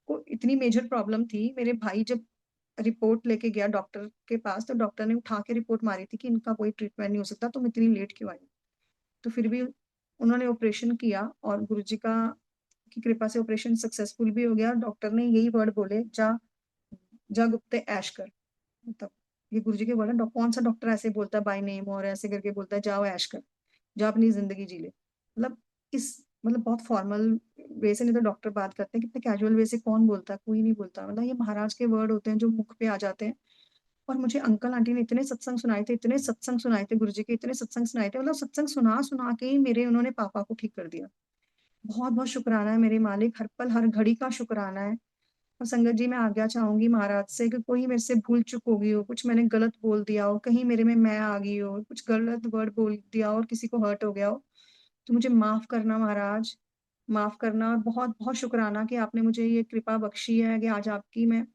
को इतनी मेजर प्रॉब्लम थी, मेरे भाई जब रिपोर्ट लेके गया डॉक्टर के पास, तो डॉक्टर ने उठा के रिपोर्ट मारी थी कि इनका कोई ट्रीटमेंट नहीं हो सकता, तुम इतनी लेट क्यों आई? तो फिर भी उन्होंने ऑपरेशन किया, और गुरुजी का की कृपा से ऑपरेशन सक्सेसफुल भी हो गया। डॉक्टर ने यही वर्ड बोले, जा जा गुप्ते ऐश कर। मतलब ये गुरुजी के वर्ड है। कौन सा डॉक्टर ऐसे बोलता है बाय नेम और ऐसे करके बोलता है जाओ ऐश कर, जो अपनी जिंदगी जी ले। मतलब इस मतलब बहुत फॉर्मल वे से, नहीं तो डॉक्टर बात करते हैं कितने कैजुअल वे से, कौन बोलता है? कोई नहीं बोलता। मतलब ये महाराज के वर्ड होते हैं जो मुख पे आ जाते हैं। और मुझे अंकल आंटी ने इतने सत्संग सुनाए थे, इतने सत्संग सुनाए थे गुरु जी के, इतने सत्संग सुनाए थे, मतलब सत्संग सुना सुना के ही मेरे उन्होंने पापा को ठीक कर दिया। बहुत बहुत शुक्राना है मेरे मालिक, हर पल हर घड़ी का शुक्राना है। और संगत जी मैं आज्ञा चाहूंगी महाराज से कि कोई मेरे से भूल चूक हो गई हो, कुछ मैंने गलत बोल दिया हो, कहीं मेरे में मैं आ गई हो, कुछ गलत वर्ड बोल दिया हो और किसी को हर्ट हो गया हो, तो मुझे माफ करना महाराज, माफ करना। और बहुत बहुत शुक्राना कि आपने मुझे ये कृपा बख्शी है कि आज आपकी मैं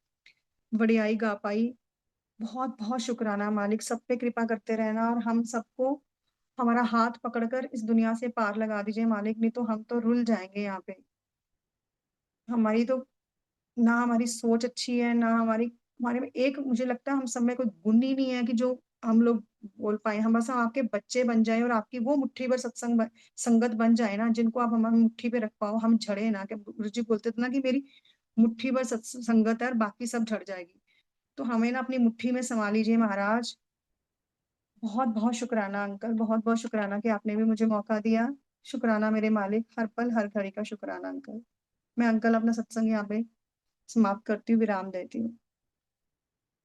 वडियाई गा पाई। बहुत बहुत शुक्राना मालिक, सब पे कृपा करते रहना, और हम सबको हमारा हाथ पकड़कर इस दुनिया से पार लगा दीजिए मालिक, नहीं तो हम तो रुल जाएंगे यहाँ पे। हमारी तो ना हमारी सोच अच्छी है, ना हमारी, हमारे में एक मुझे लगता है हम सब में कोई गुण ही नहीं है कि जो हम लोग बोल पाए। हम बस हम आपके बच्चे बन जाए, और आपकी वो मुट्ठी भर संगत बन जाए ना, जिनको आप हमारी मुट्ठी पे रख पाओ, हम झड़े ना। कि गुरु जी बोलते थे ना कि मेरी मुट्ठी भर संगत है और बाकी सब झड़ जाएगी। तो हमें ना अपनी मुट्ठी में संभाल लीजिए महाराज। बहुत बहुत शुक्राना अंकल, बहुत बहुत शुक्राना कि आपने भी मुझे मौका दिया। शुक्राना मेरे मालिक, हर पल हर घड़ी का शुक्राना अंकल। मैं अंकल अपना सत्संग यहाँ पे समाप्त करती हूँ, विराम देती हूँ।